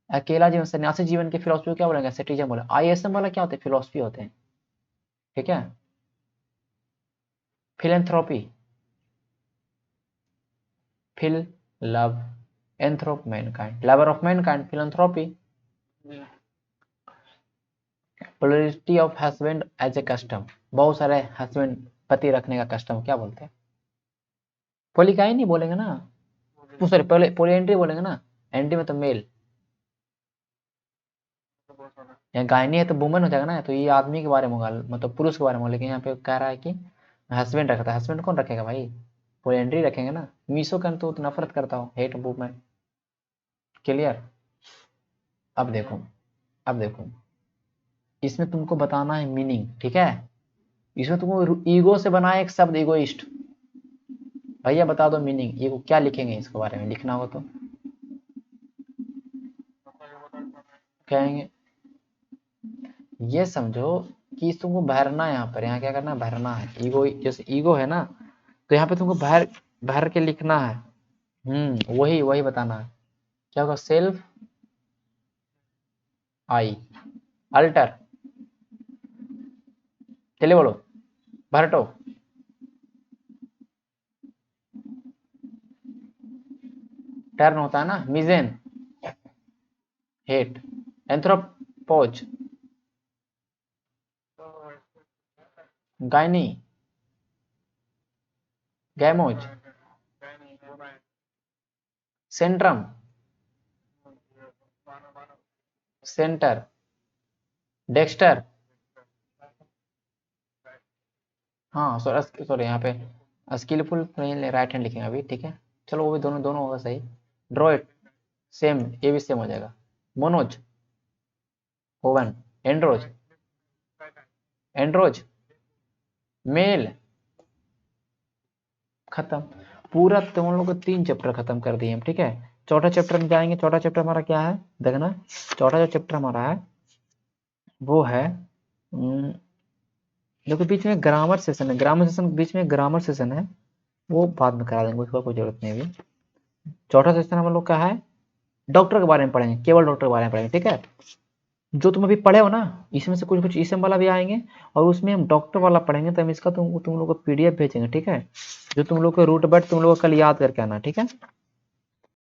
अकेला जीवन, सन्यासी जीवन की फिलोसफी को क्या बोलेंगे, एसेटिज्म बोले। आईएसएम वाला क्या होते हैं, फिलोसफी होते हैं, ठीक है। Philanthropy, phil love, anthrop mankind, lover of mankind, philanthropy. Polarity of husband as a custom, बहुत सारे हस्बैंड पति रखने का कस्टम क्या बोलते हैं, पोलिकाई नहीं बोलेंगे ना, सॉरी पोलिएंड्री बोलेंगे ना, एंटी में तो मेल। यहाँ गायनी है तो वुमन हो जाएगा ना, तो ये आदमी के बारे में होगा, मतलब पुरुष के बारे में होगा, लेकिन यहाँ पे कह रहा है कि हस्बैंड रखता है, हस्बैंड कौन रखेगा भाई, पोलिएंड्री रखेंगे ना। मीशो का तो नफरत करता हूँ, हेट वुमन, क्लियर। अब देखो, अब देखो, इसमें तुमको बताना है मीनिंग, ठीक है। इसमें तुमको ईगो से बनाया एक शब्द, ईगोइस्ट। भैया बता दो मीनिंग, ये क्या लिखेंगे इसके बारे में, लिखना हो तो कहेंगे, ये समझो कि तुमको भरना है, यहाँ पर, यहाँ क्या करना है, भरना है। ईगो, जैसे ईगो है ना, तो यहाँ पे तुमको भर भर के लिखना है। वही वही बताना है। क्या होगा, सेल्फ आई, अल्टर, चलिए बोलो, भरटो, टर्न होता है ना, मिजेन, hate, anthropos, gyny, gamos, centrum, centre, dexter. हाँ सॉरी यहाँ पे स्किलफुल राइट हैंड लिखेंगे अभी, ठीक है। चलो वो भी दोनों दोनों होगा सही। ड्रॉइड, सेम, ये भी सेम हो जाएगा। मोनोज, ओवन, एंड्रोज, एंड्रोज, मेल, खत्म। पूरा तुम लोग को 3 चैप्टर खत्म कर दिए हम, ठीक है। चौथा चैप्टर में जाएंगे, चौथा चैप्टर हमारा क्या है, देखना। चौथा जो चैप्टर हमारा है वो है, देखो बीच में ग्रामर सेशन है, ग्रामर सेशन बीच में ग्रामर सेशन है, वो बाद में करा देंगे, उसका कोई जरूरत नहीं अभी। चौथा सेशन हम लोग का है, डॉक्टर के बारे में पढ़ेंगे, केवल डॉक्टर के बारे में पढ़ेंगे, ठीक है। जो तुम अभी पढ़े हो ना, इसमें से कुछ कुछ इसम वाला भी आएंगे, और उसमें हम डॉक्टर वाला पढ़ेंगे, तो हम इसका तुम लोग को पीडीएफ भेजेंगे, ठीक है। जो तुम लोग को रूट बट तुम लोग को कल याद करके आना, ठीक है।